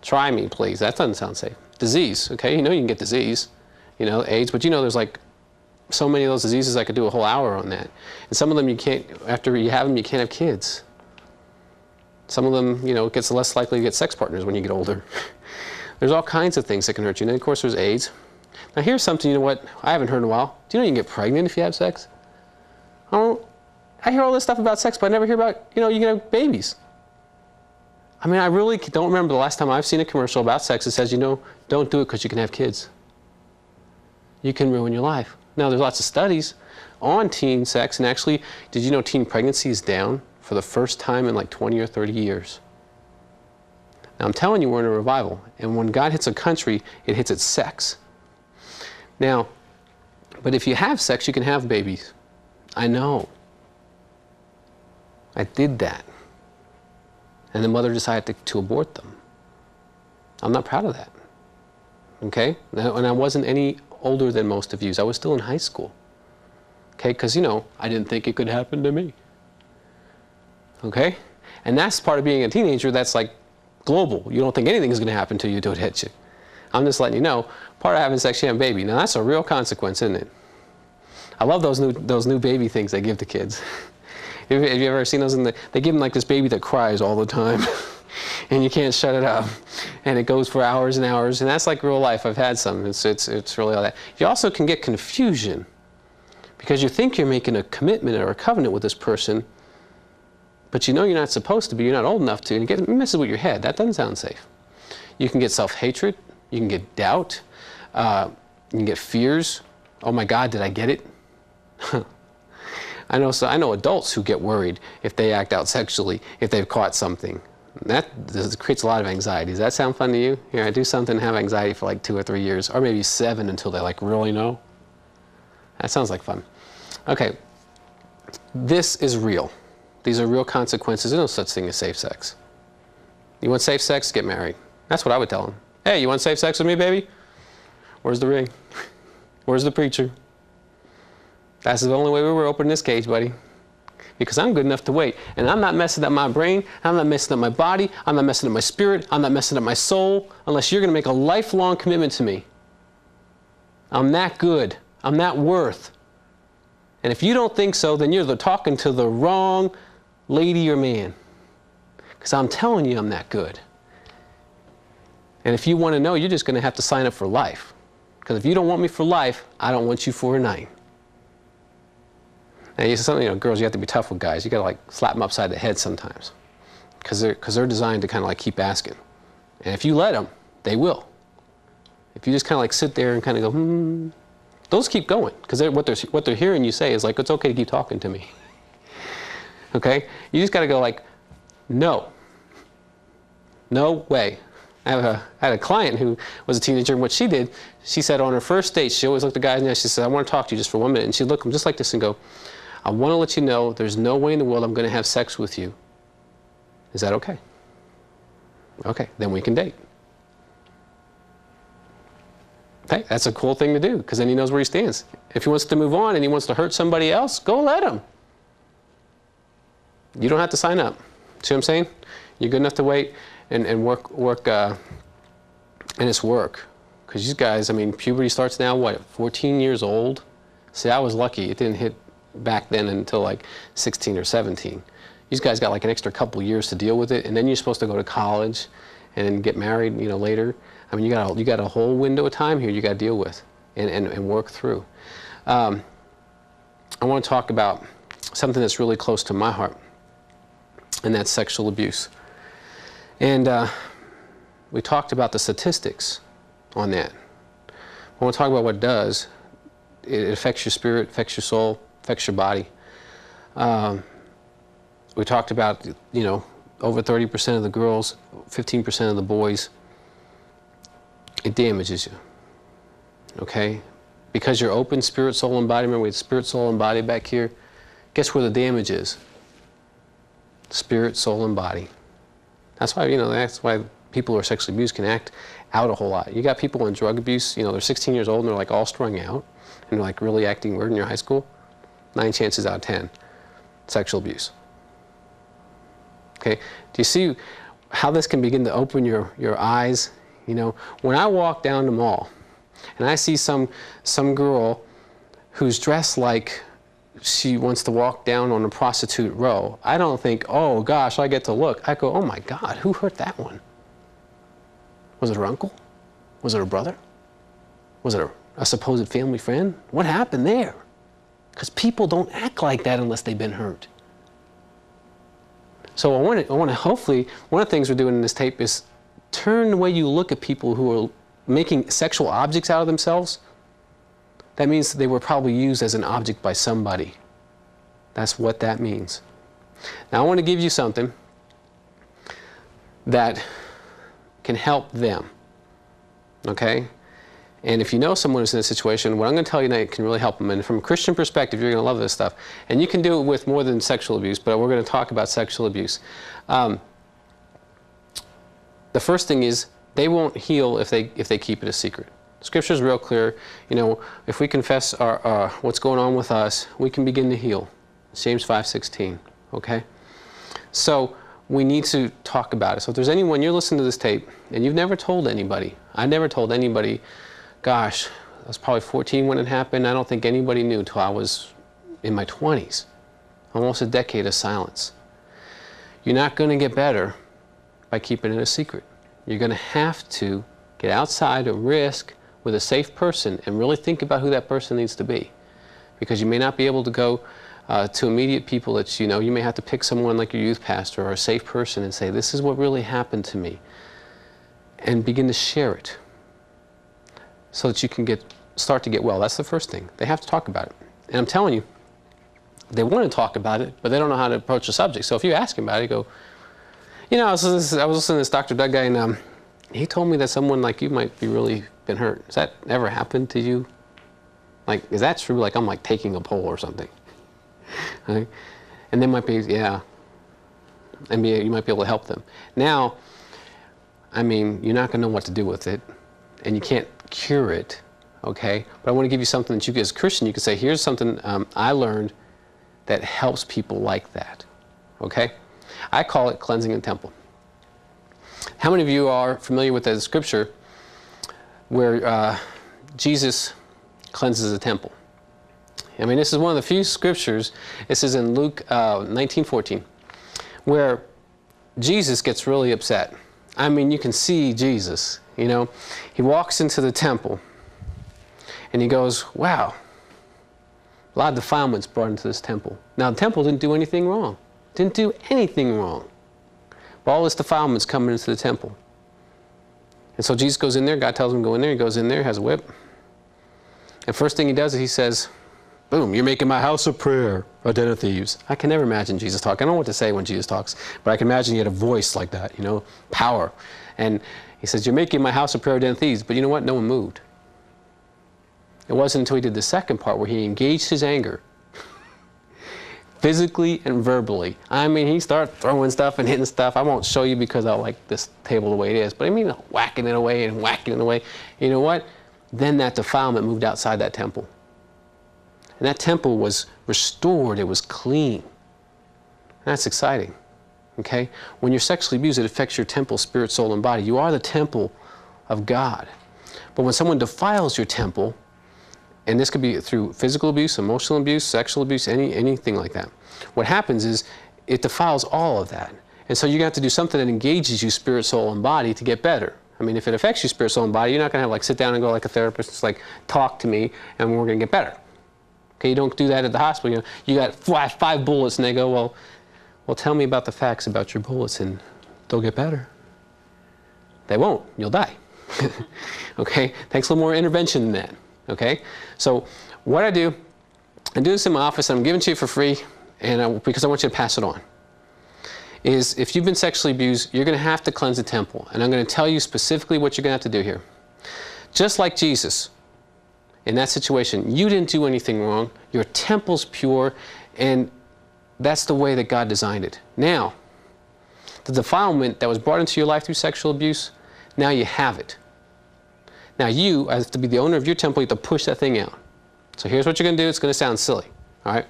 try me, please. That doesn't sound safe. Disease, okay? You can get disease, AIDS, but there's like so many of those diseases I could do a whole hour on that. And some of them you can't, after you have them, you can't have kids. Some of them, it gets less likely to get sex partners when you get older. There's all kinds of things that can hurt you. And then, of course, there's AIDS. Now, here's something, what I haven't heard in a while. Do you know you can get pregnant if you have sex? I hear all this stuff about sex, but I never hear about, you can have babies. I mean, I really don't remember the last time I've seen a commercial about sex that says, don't do it because you can have kids. You can ruin your life. Now, there's lots of studies on teen sex, and actually, did you know teen pregnancy is down for the first time in like 20 or 30 years? Now, I'm telling you, we're in a revival, and when God hits a country, it hits its sex. Now, but if you have sex, you can have babies. I know. I did that. And the mother decided to abort them. I'm not proud of that. Okay? And I wasn't any older than most of you. I was still in high school. Okay? Because, I didn't think it could happen to me. Okay? And that's part of being a teenager that's like global. You don't think anything is going to happen to you until it hits you. I'm just letting you know, part of having sex, you have a baby. Now, that's a real consequence, isn't it? I love those new baby things they give to kids. Have you ever seen those? They give them like this baby that cries all the time, and you can't shut it up, and it goes for hours and hours, and that's like real life. I've had some. It's really all that. You also can get confusion because you think you're making a commitment or a covenant with this person, but you're not supposed to be. You're not old enough to, and it messes with your head. That doesn't sound safe. You can get self-hatred. You can get doubt. You can get fears. Oh my God, did I get it? I know adults who get worried if they act out sexually, if they've caught something. That creates a lot of anxiety. Does that sound fun to you? Here, I do something and have anxiety for like 2 or 3 years, or maybe 7 until they like really know. That sounds like fun. Okay, this is real. These are real consequences. There's no such thing as safe sex. You want safe sex? Get married. That's what I would tell them. Hey, you want safe sex with me, baby? Where's the ring? Where's the preacher? That's the only way we were opening this cage, buddy. Because I'm good enough to wait. And I'm not messing up my brain. I'm not messing up my body. I'm not messing up my spirit. I'm not messing up my soul unless you're going to make a lifelong commitment to me. I'm that good. I'm that worth. And if you don't think so, then you're talking to the wrong lady or man. Because I'm telling you I'm that good. And if you want to know, you're just going to have to sign up for life. Because if you don't want me for life, I don't want you for a night. Now, you something, girls, you have to be tough with guys. You got to like slap them upside the head sometimes, because they're designed to kind of like keep asking. And if you let them, they will. If you just kind of like sit there and kind of go, those keep going, because what they're hearing you say is like, it's okay to keep talking to me. Okay? You just got to go like, no. No way. I had a client who was a teenager, and what she did, she said on her first date, she always looked the guy in the eye, she said, I want to talk to you just for 1 minute. And she'd look at him just like this and go, I want to let you know there's no way in the world I'm going to have sex with you. Is that okay? Okay, then we can date. Hey, that's a cool thing to do, because then he knows where he stands. If he wants to move on and he wants to hurt somebody else, go let him. You don't have to sign up. See what I'm saying? You're good enough to wait and work, and it's work. Because these guys, I mean, puberty starts now, what, 14 years old? See, I was lucky. It didn't hit back then until like 16 or 17. These guys got like an extra couple years to deal with it, and then you're supposed to go to college and then get married, later. I mean, you got a whole window of time here you got to deal with and work through. I want to talk about something that's really close to my heart, and that's sexual abuse. And we talked about the statistics on that. I want to talk about what it does. It affects your spirit, affects your soul, affects your body. We talked about, over 30% of the girls, 15% of the boys, it damages you, okay? Because you're open, spirit, soul, and body. Remember, we had spirit, soul, and body back here. Guess where the damage is? Spirit, soul, and body. That's why, that's why people who are sexually abused can act out a whole lot. You got people in drug abuse, they're 16 years old and they're like all strung out and they're like really acting weird in your high school. 9 chances out of 10, sexual abuse. Okay, do you see how this can begin to open your eyes? When I walk down the mall and I see some girl who's dressed like she wants to walk down on a prostitute row, I don't think, oh gosh, I get to look. I go, oh my God, who hurt that one? Was it her uncle? Was it her brother? Was it a supposed family friend? What happened there? Because people don't act like that unless they've been hurt. So I want to hopefully, one of the things we're doing in this tape is turn the way you look at people who are making sexual objects out of themselves. That means they were probably used as an object by somebody. That's what that means. Now I want to give you something that can help them, okay? And if you know someone who's in a situation, what I'm going to tell you tonight can really help them. And from a Christian perspective, you're going to love this stuff. And you can do it with more than sexual abuse, but we're going to talk about sexual abuse. The first thing is they won't heal if they keep it a secret. Scripture is real clear. If we confess what's going on with us, we can begin to heal. James 5:16. Okay. So we need to talk about it. So if there's anyone, you're listening to this tape and you've never told anybody. I never told anybody. Gosh, I was probably 14 when it happened. I don't think anybody knew until I was in my 20s. Almost a decade of silence. You're not going to get better by keeping it a secret. You're going to have to get outside and risk with a safe person and really think about who that person needs to be. Because you may not be able to go to immediate people that you know. You may have to pick someone like your youth pastor or a safe person and say, this is what really happened to me. And begin to share it so that you can start to get well. That's the first thing. They have to talk about it. And I'm telling you, they want to talk about it, but they don't know how to approach the subject. So if you ask him about it, you go, I was listening to this Dr. Doug guy, and he told me that someone like you might be really been hurt. Has that ever happened to you? Like, is that true? Like, I'm like taking a poll or something. Right? And they might be, yeah. And you might be able to help them. Now, I mean, you're not going to know what to do with it, and you can't cure it, okay? But I want to give you something that you, as a Christian, you can say, here's something I learned that helps people like that, okay? I call it cleansing the temple. How many of you are familiar with that scripture where Jesus cleanses the temple? I mean, this is one of the few scriptures, this is in Luke 19:14, where Jesus gets really upset. I mean, you can see Jesus, He walks into the temple and he goes, wow, a lot of defilements brought into this temple. Now, the temple didn't do anything wrong. Didn't do anything wrong. But all this defilement's coming into the temple. And so Jesus goes in there, God tells him to go in there, he goes in there, has a whip. And first thing he does is he says, boom, you're making my house a prayer, a den of thieves. I can never imagine Jesus talking. I don't know what to say when Jesus talks, but I can imagine he had a voice like that, power. And he says, you're making my house a prayer, a den of thieves. But you know what? No one moved. It wasn't until he did the second part where he engaged his anger, physically and verbally. I mean, he started throwing stuff and hitting stuff. I won't show you because I like this table the way it is, but I mean, whacking it away and whacking it away. You know what? Then that defilement moved outside that temple. And that temple was restored. It was clean. And that's exciting, okay? When you're sexually abused, it affects your temple, spirit, soul, and body. You are the temple of God. But when someone defiles your temple, and this could be through physical abuse, emotional abuse, sexual abuse, anything like that. What happens is it defiles all of that. And so you're going to have to do something that engages you, spirit, soul, and body to get better. I mean, if it affects you, spirit, soul, and body, you're not going to have sit down and go like a therapist, just like, talk to me, and we're going to get better. Okay, you don't do that at the hospital. You got five bullets, and they go, well, tell me about the facts about your bullets, and they'll get better. They won't. You'll die. Okay, takes a little more intervention than that. Okay, so what I do this in my office, and I'm giving it to you for free, and because I want you to pass it on, is if you've been sexually abused, you're going to have to cleanse the temple, and I'm going to tell you specifically what you're going to have to do here. Just like Jesus, in that situation, you didn't do anything wrong. Your temple's pure, and that's the way that God designed it. Now, the defilement that was brought into your life through sexual abuse, now you have it. Now you, as to be the owner of your temple, you have to push that thing out. So here's what you're going to do. It's going to sound silly, all right?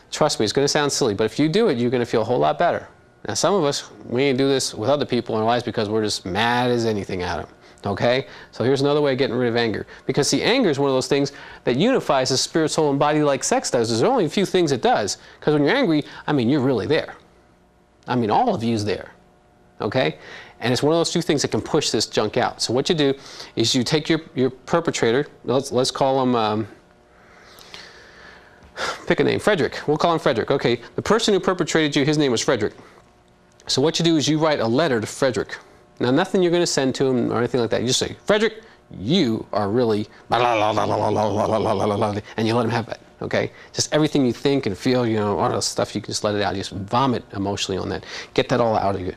Trust me, it's going to sound silly, but if you do it, you're going to feel a whole lot better. Now, some of us, we ain't do this with other people in our lives because we're just mad as anything at them, okay? So here's another way of getting rid of anger. Because, see, anger is one of those things that unifies the spirit, soul, and body like sex does. There's only a few things it does. Because when you're angry, I mean, you're really there. I mean, all of you's there, okay? And it's one of those few things that can push this junk out. So what you do is you take your perpetrator, let's call him, pick a name, Frederick. We'll call him Frederick. Okay, the person who perpetrated you, his name was Frederick. So what you do is you write a letter to Frederick. Now, nothing you're going to send to him or anything like that. You just say, Frederick, you are really, and you let him have that, okay? Just everything you think and feel, all that stuff, you can just let it out. You just vomit emotionally on that. Get that all out of you.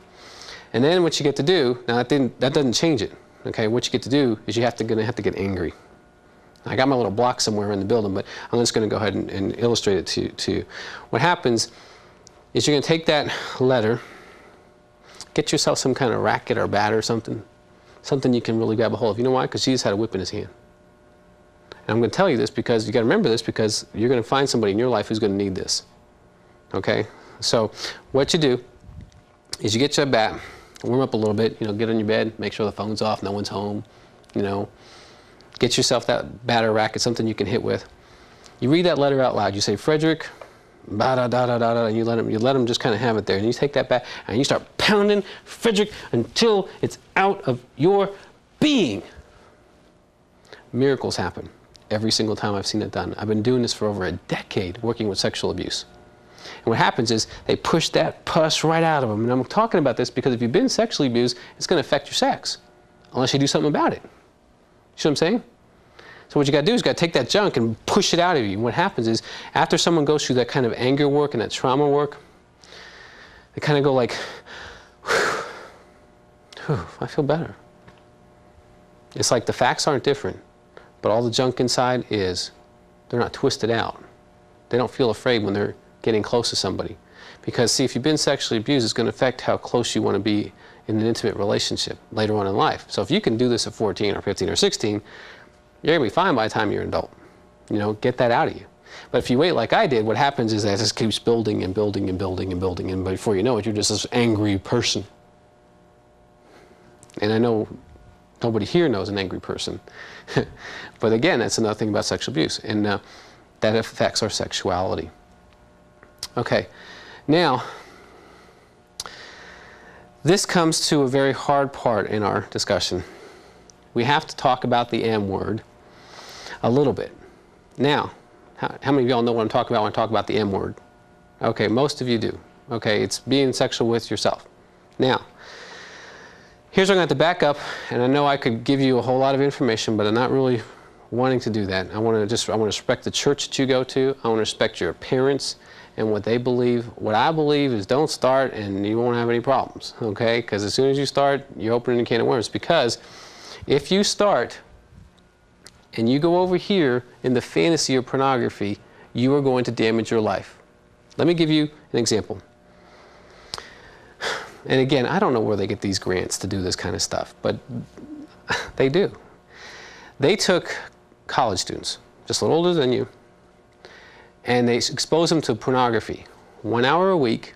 And then what you get to do, now that doesn't change it, okay? What you get to do is you're going to have to get angry. I got my little block somewhere in the building, but I'm just going to go ahead and illustrate it to you. What happens is you're going to take that letter, get yourself some kind of racket or bat or something you can really grab a hold of. You know why? Because Jesus had a whip in his hand. And I'm going to tell you this because you got to remember this, because you're going to find somebody in your life who's going to need this. Okay? So what you do is you get your bat, warm up a little bit, get on your bed, make sure the phone's off, no one's home, Get yourself that bat or racket, something you can hit with. You read that letter out loud. You say, Frederick, ba-da-da-da-da-da, and you let him just kind of have it there. And you take that bat and you start pounding Frederick until it's out of your being. Miracles happen every single time I've seen it done. I've been doing this for over a decade, working with sexual abuse. And what happens is they push that pus right out of them. And I'm talking about this because if you've been sexually abused, it's going to affect your sex, unless you do something about it. You see what I'm saying? So what you got to do is you got to take that junk and push it out of you. And what happens is, after someone goes through that kind of anger work and that trauma work, they kind of go like, whew, I feel better. It's like the facts aren't different, but all the junk inside is. They're not twisted out. They don't feel afraid when they're getting close to somebody. Because, see, if you've been sexually abused, it's going to affect how close you want to be in an intimate relationship later on in life. So if you can do this at 14 or 15 or 16, you're going to be fine by the time you're an adult. Get that out of you. But if you wait like I did, what happens is that it just keeps building and building and building and building, and before you know it, you're just this angry person. And I know nobody here knows an angry person. But again, that's another thing about sexual abuse, and that affects our sexuality. Okay, now, this comes to a very hard part in our discussion. We have to talk about the M word a little bit. Now, how many of y'all know what I'm talking about when I talk about the M word? Okay, most of you do. Okay, it's being sexual with yourself. Now, here's where I'm going to have to back up, and I know I could give you a whole lot of information, but I'm not really wanting to do that. I want to respect the church that you go to. I want to respect your parents and what they believe. What I believe is don't start and you won't have any problems, okay? Because as soon as you start, you're opening a can of worms. Because if you start and you go over here in the fantasy of pornography, you are going to damage your life. Let me give you an example. And again, I don't know where they get these grants to do this kind of stuff, but they do. They took college students, just a little older than you, and they exposed them to pornography 1 hour a week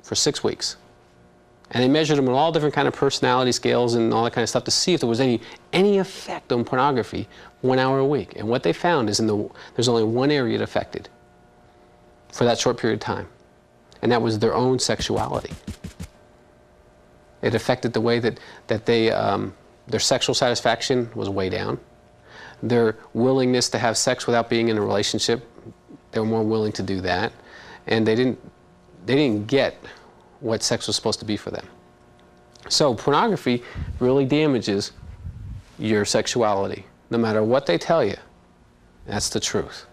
for 6 weeks. And they measured them with all different kind of personality scales and all that kind of stuff to see if there was any effect on pornography 1 hour a week. And what they found is there's only one area it affected for that short period of time, and that was their own sexuality. It affected the way that they, their sexual satisfaction was way down. Their willingness to have sex without being in a relationship, they were more willing to do that. And they didn't get what sex was supposed to be for them. So pornography really damages your sexuality. No matter what they tell you, that's the truth.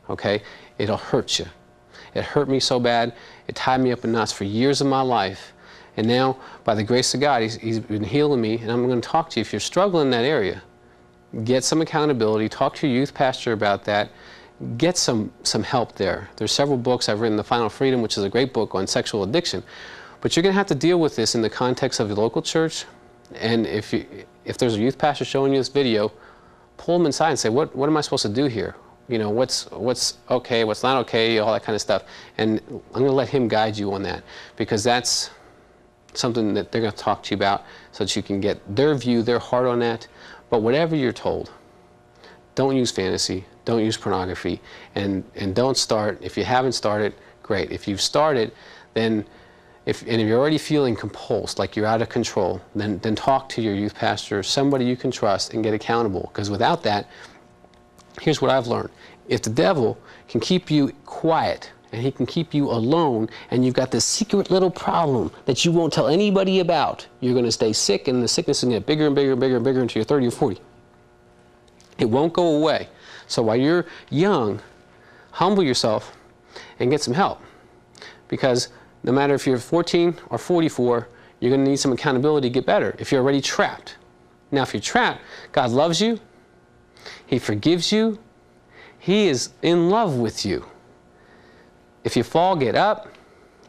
Okay? It'll hurt you. It hurt me so bad, it tied me up in knots for years of my life. And now, by the grace of God, he's been healing me, and I'm going to talk to you. If you're struggling in that area, get some accountability, talk to your youth pastor about that, get some help there. There's several books. I've written The Final Freedom, which is a great book on sexual addiction. But you're going to have to deal with this in the context of your local church. And if there's a youth pastor showing you this video, pull them inside and say, what am I supposed to do here? You know, what's okay, what's not okay, all that kind of stuff. And I'm going to let him guide you on that, because that's something that they're going to talk to you about so that you can get their view, their heart on that. But whatever you're told, don't use fantasy, don't use pornography, and don't start. If you haven't started, great. If you've started, then if you're already feeling compulsed, like you're out of control, then talk to your youth pastor, somebody you can trust, and get accountable. Because without that, here's what I've learned. If the devil can keep you quiet and he can keep you alone, and you've got this secret little problem that you won't tell anybody about, you're going to stay sick, and the sickness is going to get bigger and bigger and bigger and bigger until you're 30 or 40. It won't go away. So while you're young, humble yourself and get some help. Because no matter if you're 14 or 44, you're going to need some accountability to get better if you're already trapped. Now, if you're trapped, God loves you. He forgives you. He is in love with you. If you fall, get up,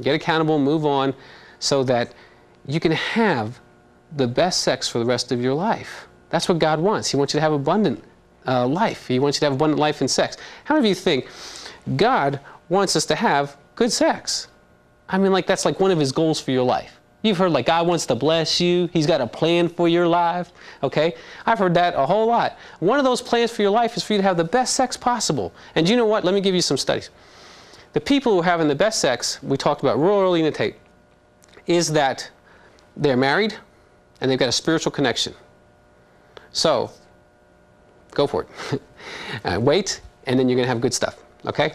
get accountable, move on, so that you can have the best sex for the rest of your life. That's what God wants. He wants you to have abundant life. He wants you to have abundant life in sex. How many of you think God wants us to have good sex? I mean, like, that's like one of his goals for your life. You've heard, like, God wants to bless you. He's got a plan for your life. Okay? I've heard that a whole lot. One of those plans for your life is for you to have the best sex possible. And you know what? Let me give you some studies. The people who are having the best sex, we talked about real early in the tape, is that they're married and they've got a spiritual connection. So, go for it. Wait, and then you're going to have good stuff. Okay?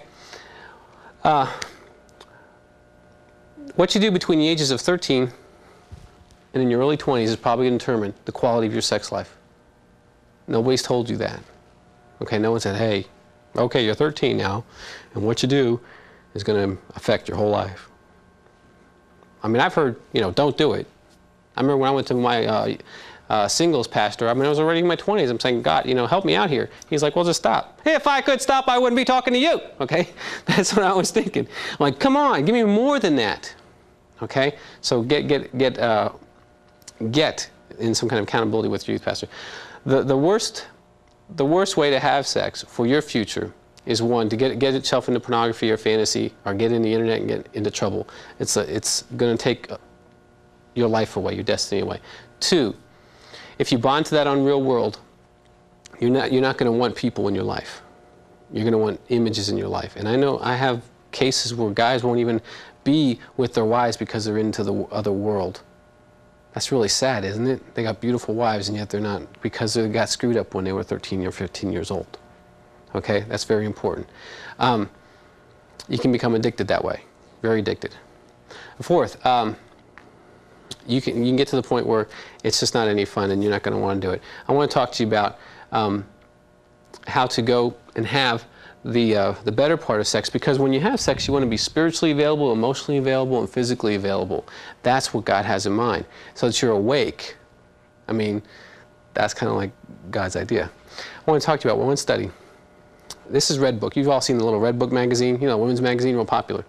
What you do between the ages of 13 and in your early 20s is probably going to determine the quality of your sex life. Nobody's told you that. Okay, no one said, hey, okay, you're 13 now, and what you do is going to affect your whole life. I mean, I've heard, you know, don't do it. I remember when I went to my singles pastor, I mean, I was already in my 20s. I'm saying, God, you know, help me out here. He's like, well, just stop. If I could stop, I wouldn't be talking to you. Okay? That's what I was thinking. I'm like, come on, give me more than that. Okay? So get in some kind of accountability with your youth pastor. The worst way to have sex for your future is, one, to get itself into pornography or fantasy, or get in the internet and get into trouble. It's going to take your life away, your destiny away. 2, if you bond to that unreal world, you're not going to want people in your life. You're going to want images in your life. And I know I have cases where guys won't even be with their wives because they're into the other world. That's really sad, isn't it? They got beautiful wives, and yet they're not, because they got screwed up when they were 13 or 15 years old. Okay, that's very important. You can become addicted that way, very addicted. 4th, you can get to the point where it's just not any fun, and you're not going to want to do it. I want to talk to you about how to go and have the better part of sex, because when you have sex, you want to be spiritually available, emotionally available, and physically available. That's what God has in mind, so that you're awake. I mean, that's kind of like God's idea. I want to talk to you about one study. This is Red Book. You've all seen the little Red Book magazine, you know, women's magazine, real popular.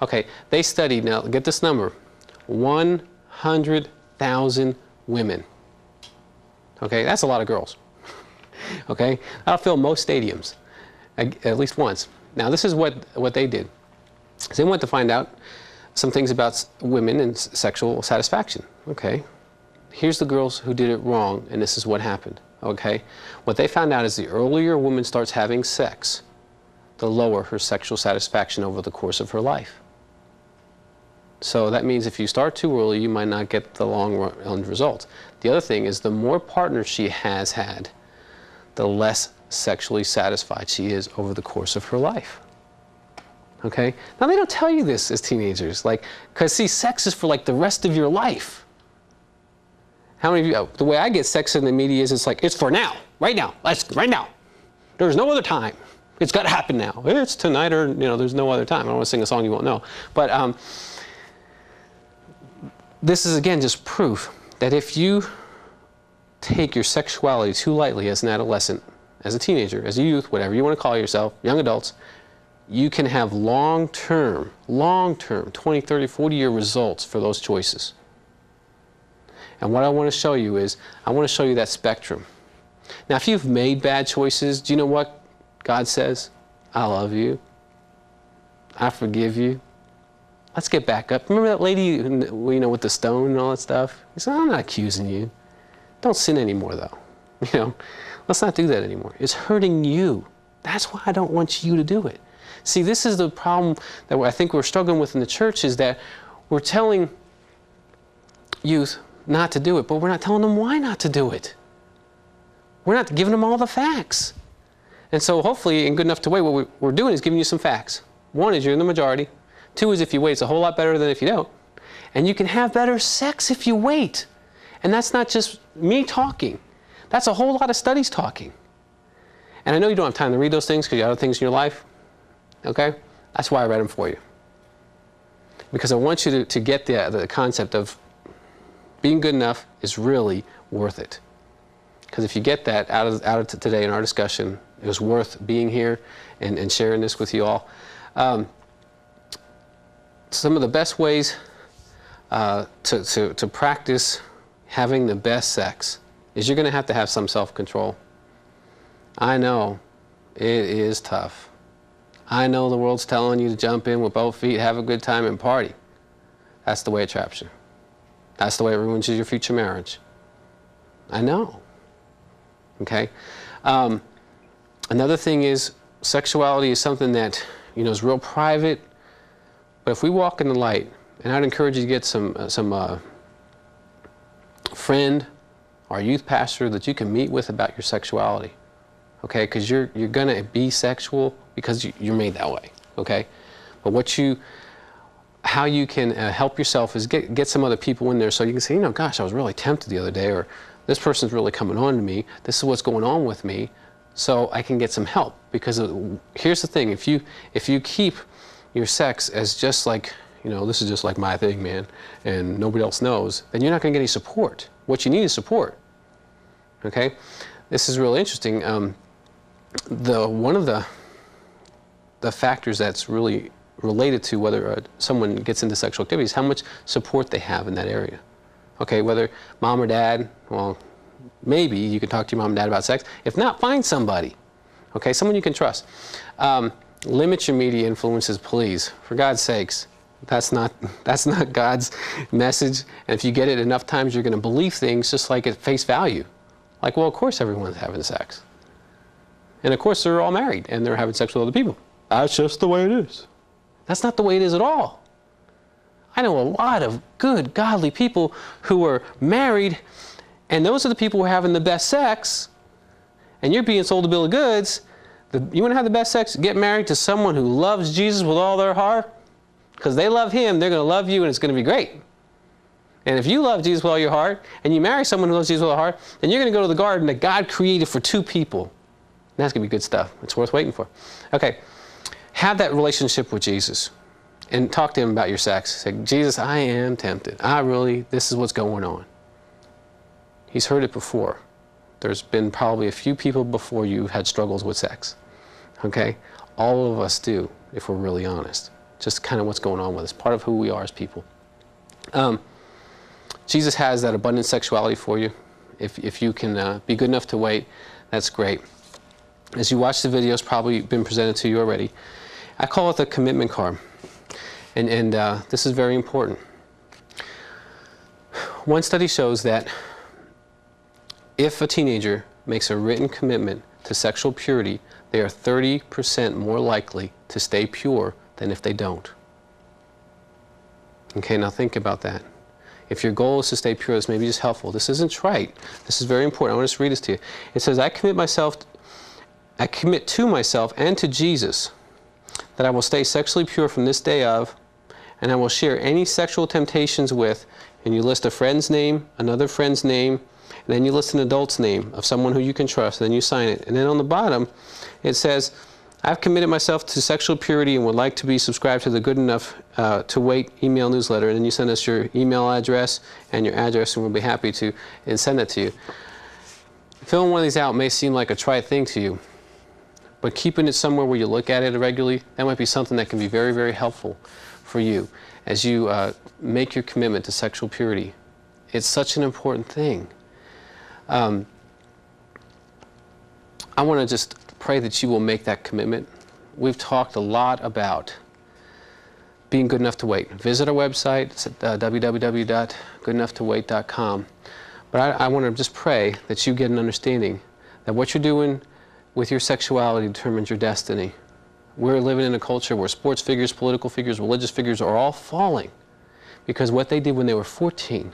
Okay, they studied, now get this number, 100,000 women. Okay, that's a lot of girls. Okay, that'll fill most stadiums, at least once. Now, this is what they did. They went to find out some things about women and sexual satisfaction. Okay, here's the girls who did it wrong, and this is what happened. Okay, what they found out is the earlier a woman starts having sex, the lower her sexual satisfaction over the course of her life. So that means if you start too early, you might not get the long-run results. The other thing is, the more partners she has had, the less sexually satisfied she is over the course of her life. Okay? Now, they don't tell you this as teenagers, like, because see, sex is for like the rest of your life. How many of you, the way I get sex in the media is it's like, it's for now, right now, right now. There's no other time. It's got to happen now. It's tonight or, there's no other time. I don't want to sing a song you won't know. But this is, again, just proof that if you take your sexuality too lightly as an adolescent, as a teenager, as a youth, whatever you want to call yourself, young adults, you can have long-term, 20, 30, 40-year results for those choices. And what I want to show you is, I want to show you that spectrum. Now, if you've made bad choices, do you know what God says? I love you. I forgive you. Let's get back up. Remember that lady, with the stone and all that stuff? He said, I'm not accusing you. Don't sin anymore, though. Let's not do that anymore. It's hurting you. That's why I don't want you to do it. See, this is the problem that I think we're struggling with in the church, is that we're telling youth not to do it, but we're not telling them why not to do it. We're not giving them all the facts. And so hopefully, in Good Enough to Wait, what we're doing is giving you some facts. One is you're in the majority. Two is if you wait, it's a whole lot better than if you don't. And you can have better sex if you wait. And that's not just me talking. That's a whole lot of studies talking. And I know you don't have time to read those things because you have other things in your life. Okay? That's why I read them for you. Because I want you to get the concept of being good enough is really worth it. Because if you get that out of today in our discussion, it was worth being here and sharing this with you all. Some of the best ways to practice having the best sex is you're going to have some self-control. I know it is tough. I know the world's telling you to jump in with both feet, have a good time, and party. That's the way it traps you. That's the way it ruins your future marriage. I know. Okay? Another thing is, sexuality is something that, is real private. But if we walk in the light, and I'd encourage you to get some friend or youth pastor that you can meet with about your sexuality. Okay? Because you're going to be sexual because you're made that way. Okay? But how you can help yourself is get some other people in there so you can say, gosh, I was really tempted the other day, or this person's really coming on to me. This is what's going on with me, so I can get some help. Because here's the thing: if you keep your sex as just like, this is just like my thing, man, and nobody else knows, then you're not going to get any support. What you need is support. Okay, this is really interesting. One of the factors that's really related to whether someone gets into sexual activity is how much support they have in that area. Okay, whether mom or dad, well, maybe you can talk to your mom and dad about sex. If not, find somebody. Okay, someone you can trust. Limit your media influences, please. For God's sakes, that's not God's message. And if you get it enough times, you're going to believe things just like at face value. Like, well, of course everyone's having sex. And of course they're all married and they're having sex with other people. That's just the way it is. That's not the way it is at all. I know a lot of good, godly people who are married, and those are the people who are having the best sex, and you're being sold a bill of goods. You want to have the best sex? Get married to someone who loves Jesus with all their heart, because they love him, they're going to love you, and it's going to be great. And if you love Jesus with all your heart, and you marry someone who loves Jesus with all their heart, then you're going to go to the garden that God created for two people. And that's going to be good stuff. It's worth waiting for. Okay. Have that relationship with Jesus and talk to him about your sex. Say, Jesus, I am tempted. This is what's going on. He's heard it before. There's been probably a few people before you who had struggles with sex. Okay? All of us do, if we're really honest. Just kind of what's going on with us. Part of who we are as people. Jesus has that abundant sexuality for you. If you can be good enough to wait, that's great. As you watch the video, it's probably been presented to you already. I call it the commitment card. And this is very important. One study shows that if a teenager makes a written commitment to sexual purity, they are 30% more likely to stay pure than if they don't. Okay, now think about that. If your goal is to stay pure, this may be just helpful. This isn't trite. This is very important. I want to just read this to you. It says, I commit myself I commit to myself and to Jesus that I will stay sexually pure from this day of, and I will share any sexual temptations with, and you list a friend's name, another friend's name, and then you list an adult's name of someone who you can trust, and then you sign it. And then on the bottom, it says, I've committed myself to sexual purity and would like to be subscribed to the Good Enough to Wait email newsletter. And then you send us your email address and your address, and we'll be happy to send it to you. Filling one of these out may seem like a trite thing to you, but keeping it somewhere where you look at it regularly, that might be something that can be very, very helpful for you as you make your commitment to sexual purity. It's such an important thing. I want to just pray that you will make that commitment. We've talked a lot about being good enough to wait. Visit our website. It's at www.goodenoughToWait.com. But I want to just pray that you get an understanding that what you're doing with your sexuality determines your destiny. We're living in a culture where sports figures, political figures, religious figures are all falling because what they did when they were 14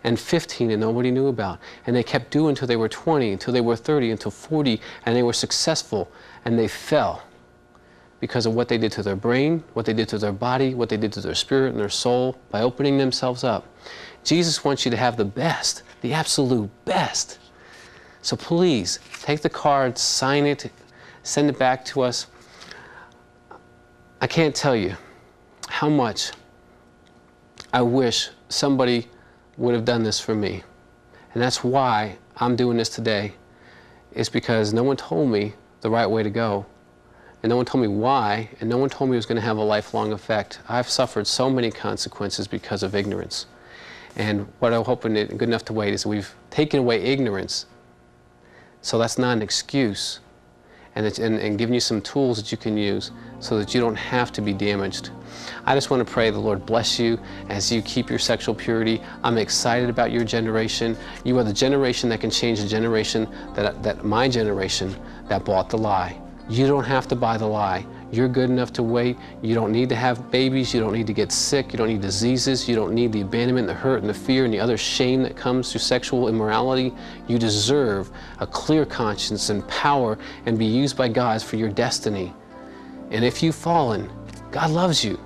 and 15 and nobody knew about, and they kept doing until they were 20, until they were 30, until 40, and they were successful, and they fell because of what they did to their brain, what they did to their body, what they did to their spirit and their soul by opening themselves up. Jesus wants you to have the best, the absolute best. So please, take the card, sign it, send it back to us. I can't tell you how much I wish somebody would have done this for me. And that's why I'm doing this today. It's because no one told me the right way to go. And no one told me why, and no one told me it was going to have a lifelong effect. I've suffered so many consequences because of ignorance. And what I'm hoping that Good Enough to Wait is we've taken away ignorance. So that's not an excuse. And giving you some tools that you can use so that you don't have to be damaged. I just want to pray the Lord bless you as you keep your sexual purity. I'm excited about your generation. You are the generation that can change the generation, that my generation, that bought the lie. You don't have to buy the lie. You're good enough to wait. You don't need to have babies. You don't need to get sick. You don't need diseases. You don't need the abandonment, the hurt, and the fear, and the other shame that comes through sexual immorality. You deserve a clear conscience and power and be used by God for your destiny. And if you've fallen, God loves you.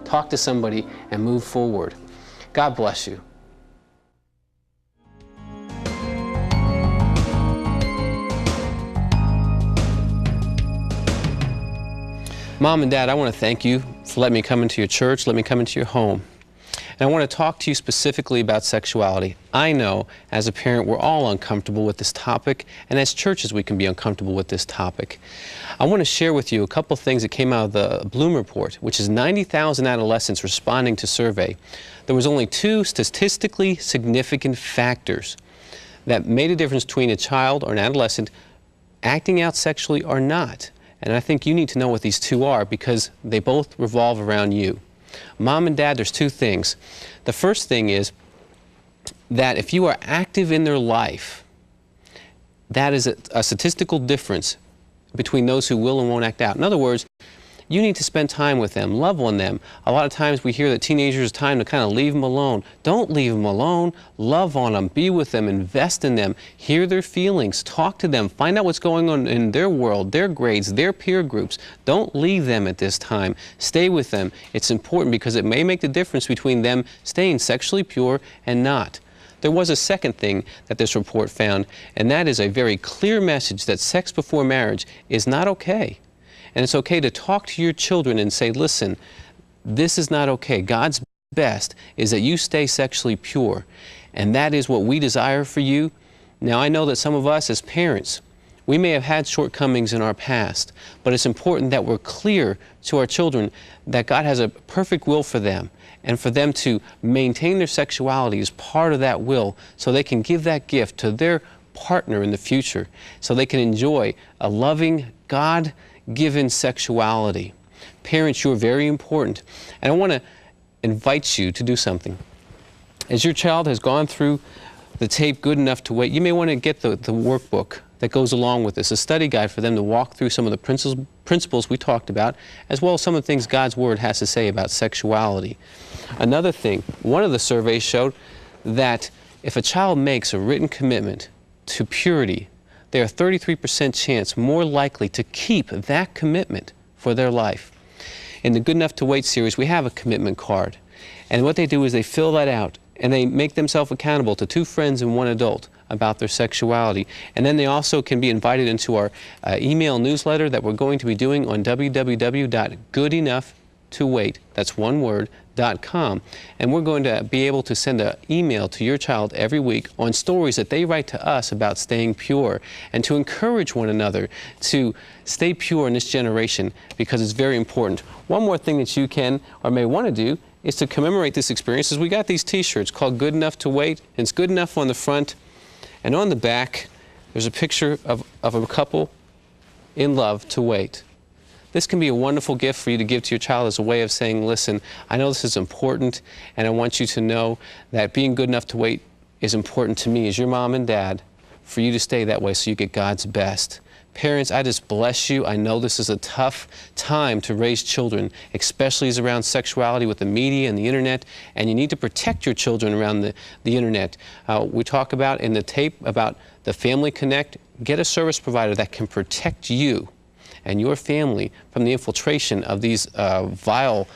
Talk to somebody and move forward. God bless you. Mom and Dad, I want to thank you for letting me come into your church, let me come into your home. And I want to talk to you specifically about sexuality. I know as a parent we're all uncomfortable with this topic, and as churches we can be uncomfortable with this topic. I want to share with you a couple things that came out of the Bloom report, which is 90,000 adolescents responding to survey. There was only 2 statistically significant factors that made a difference between a child or an adolescent acting out sexually or not. And I think you need to know what these 2 are because they both revolve around you. Mom and Dad, there's 2 things. The first thing is that if you are active in their life, that is a statistical difference between those who will and won't act out. In other words, you need to spend time with them, love on them. A lot of times we hear that teenagers, it's time to kind of leave them alone. Don't leave them alone. Love on them, be with them, invest in them, hear their feelings, talk to them, find out what's going on in their world, their grades, their peer groups. Don't leave them at this time. Stay with them. It's important because it may make the difference between them staying sexually pure and not. There was a second thing that this report found, and that is a very clear message that sex before marriage is not okay. And it's okay to talk to your children and say, listen, this is not okay. God's best is that you stay sexually pure. And that is what we desire for you. Now, I know that some of us as parents, we may have had shortcomings in our past, but it's important that we're clear to our children that God has a perfect will for them and for them to maintain their sexuality as part of that will so they can give that gift to their partner in the future, so they can enjoy a loving, God-given sexuality. Parents, you're very important. And I want to invite you to do something. As your child has gone through the tape Good Enough to Wait, you may want to get the workbook that goes along with this, a study guide for them to walk through some of the principles we talked about, as well as some of the things God's Word has to say about sexuality. Another thing, one of the surveys showed that if a child makes a written commitment to purity, they are 33% chance more likely to keep that commitment for their life. In the Good Enough to Wait series, we have a commitment card. And what they do is they fill that out and they make themselves accountable to 2 friends and 1 adult about their sexuality. And then they also can be invited into our email newsletter that we're going to be doing on www.goodenouughtowait, that's one word, .com. And we're going to be able to send an email to your child every week on stories that they write to us about staying pure, and to encourage one another to stay pure in this generation, because it's very important. One more thing that you can or may want to do is to commemorate this experience. Is we got these t-shirts called Good Enough to Wait, and it's good enough on the front, and on the back there's a picture of a couple in love to wait. This can be a wonderful gift for you to give to your child as a way of saying, listen, I know this is important, and I want you to know that being good enough to wait is important to me as your mom and dad, for you to stay that way so you get God's best. Parents, I just bless you. I know this is a tough time to raise children, especially as around sexuality with the media and the internet, and you need to protect your children around the internet. We talk about in the tape about the Family Connect. Get a service provider that can protect you and your family from the infiltration of these vile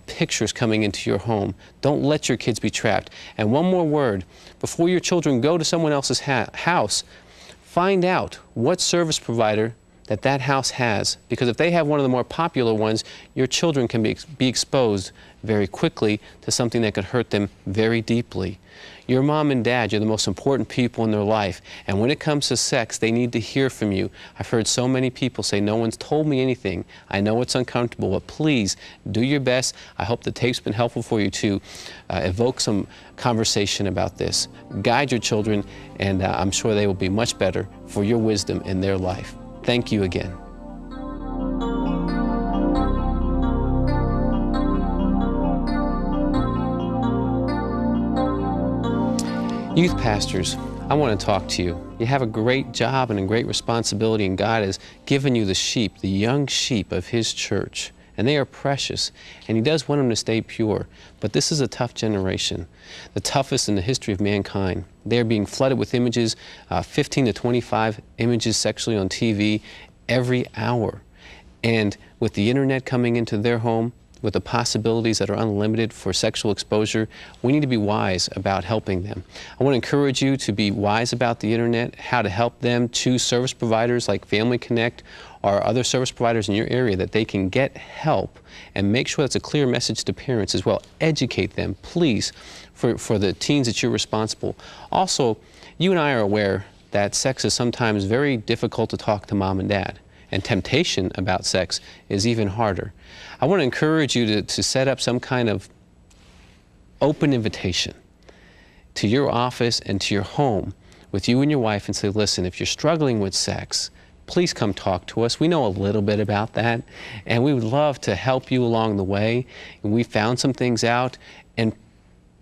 pictures coming into your home. Don't let your kids be trapped. And one more word, before your children go to someone else's house, find out what service provider that house has, because if they have one of the more popular ones, your children can be exposed very quickly to something that could hurt them very deeply. Your mom and dad, you're the most important people in their life, and when it comes to sex, they need to hear from you. I've heard so many people say, no one's told me anything. I know it's uncomfortable, but please do your best. I hope the tape's been helpful for you to evoke some conversation about this. Guide your children, and I'm sure they will be much better for your wisdom in their life. Thank you again. Youth pastors, I want to talk to you. You have a great job and a great responsibility, and God has given you the sheep, the young sheep of His church, and they are precious, and He does want them to stay pure. But this is a tough generation, the toughest in the history of mankind. They are being flooded with images, 15 to 25 images sexually on TV every hour. And with the internet coming into their home, with the possibilities that are unlimited for sexual exposure, we need to be wise about helping them. I want to encourage you to be wise about the internet, how to help them choose service providers like Family Connect or other service providers in your area that they can get help, and make sure that's a clear message to parents as well. Educate them, please, for the teens that you're responsible. Also, you and I are aware that sex is sometimes very difficult to talk to mom and dad, and temptation about sex is even harder. I want to encourage you to set up some kind of open invitation to your office and to your home with you and your wife, and say, listen, if you're struggling with sex, please come talk to us. We know a little bit about that, and we would love to help you along the way. And we found some things out, and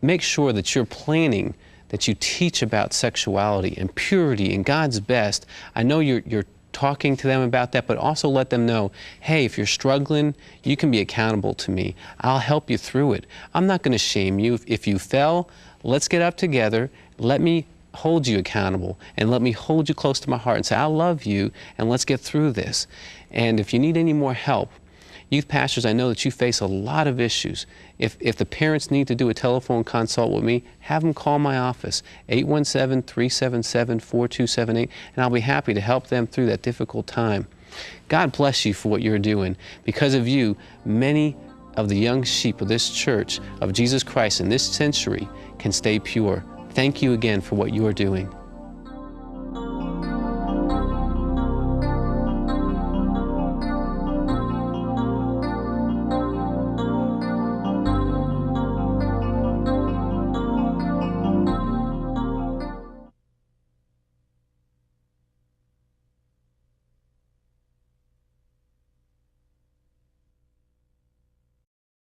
make sure that you're planning, that you teach about sexuality and purity and God's best. I know you're talking to them about that, but also let them know, hey, if you're struggling, you can be accountable to me. I'll help you through it. I'm not going to shame you. If you fell, let's get up together. Let me hold you accountable, and let me hold you close to my heart and say, I love you, and let's get through this. And if you need any more help, youth pastors, I know that you face a lot of issues. If the parents need to do a telephone consult with me, have them call my office, 817-377-4278, and I'll be happy to help them through that difficult time. God bless you for what you're doing. Because of you, many of the young sheep of this church of Jesus Christ in this century can stay pure. Thank you again for what you are doing.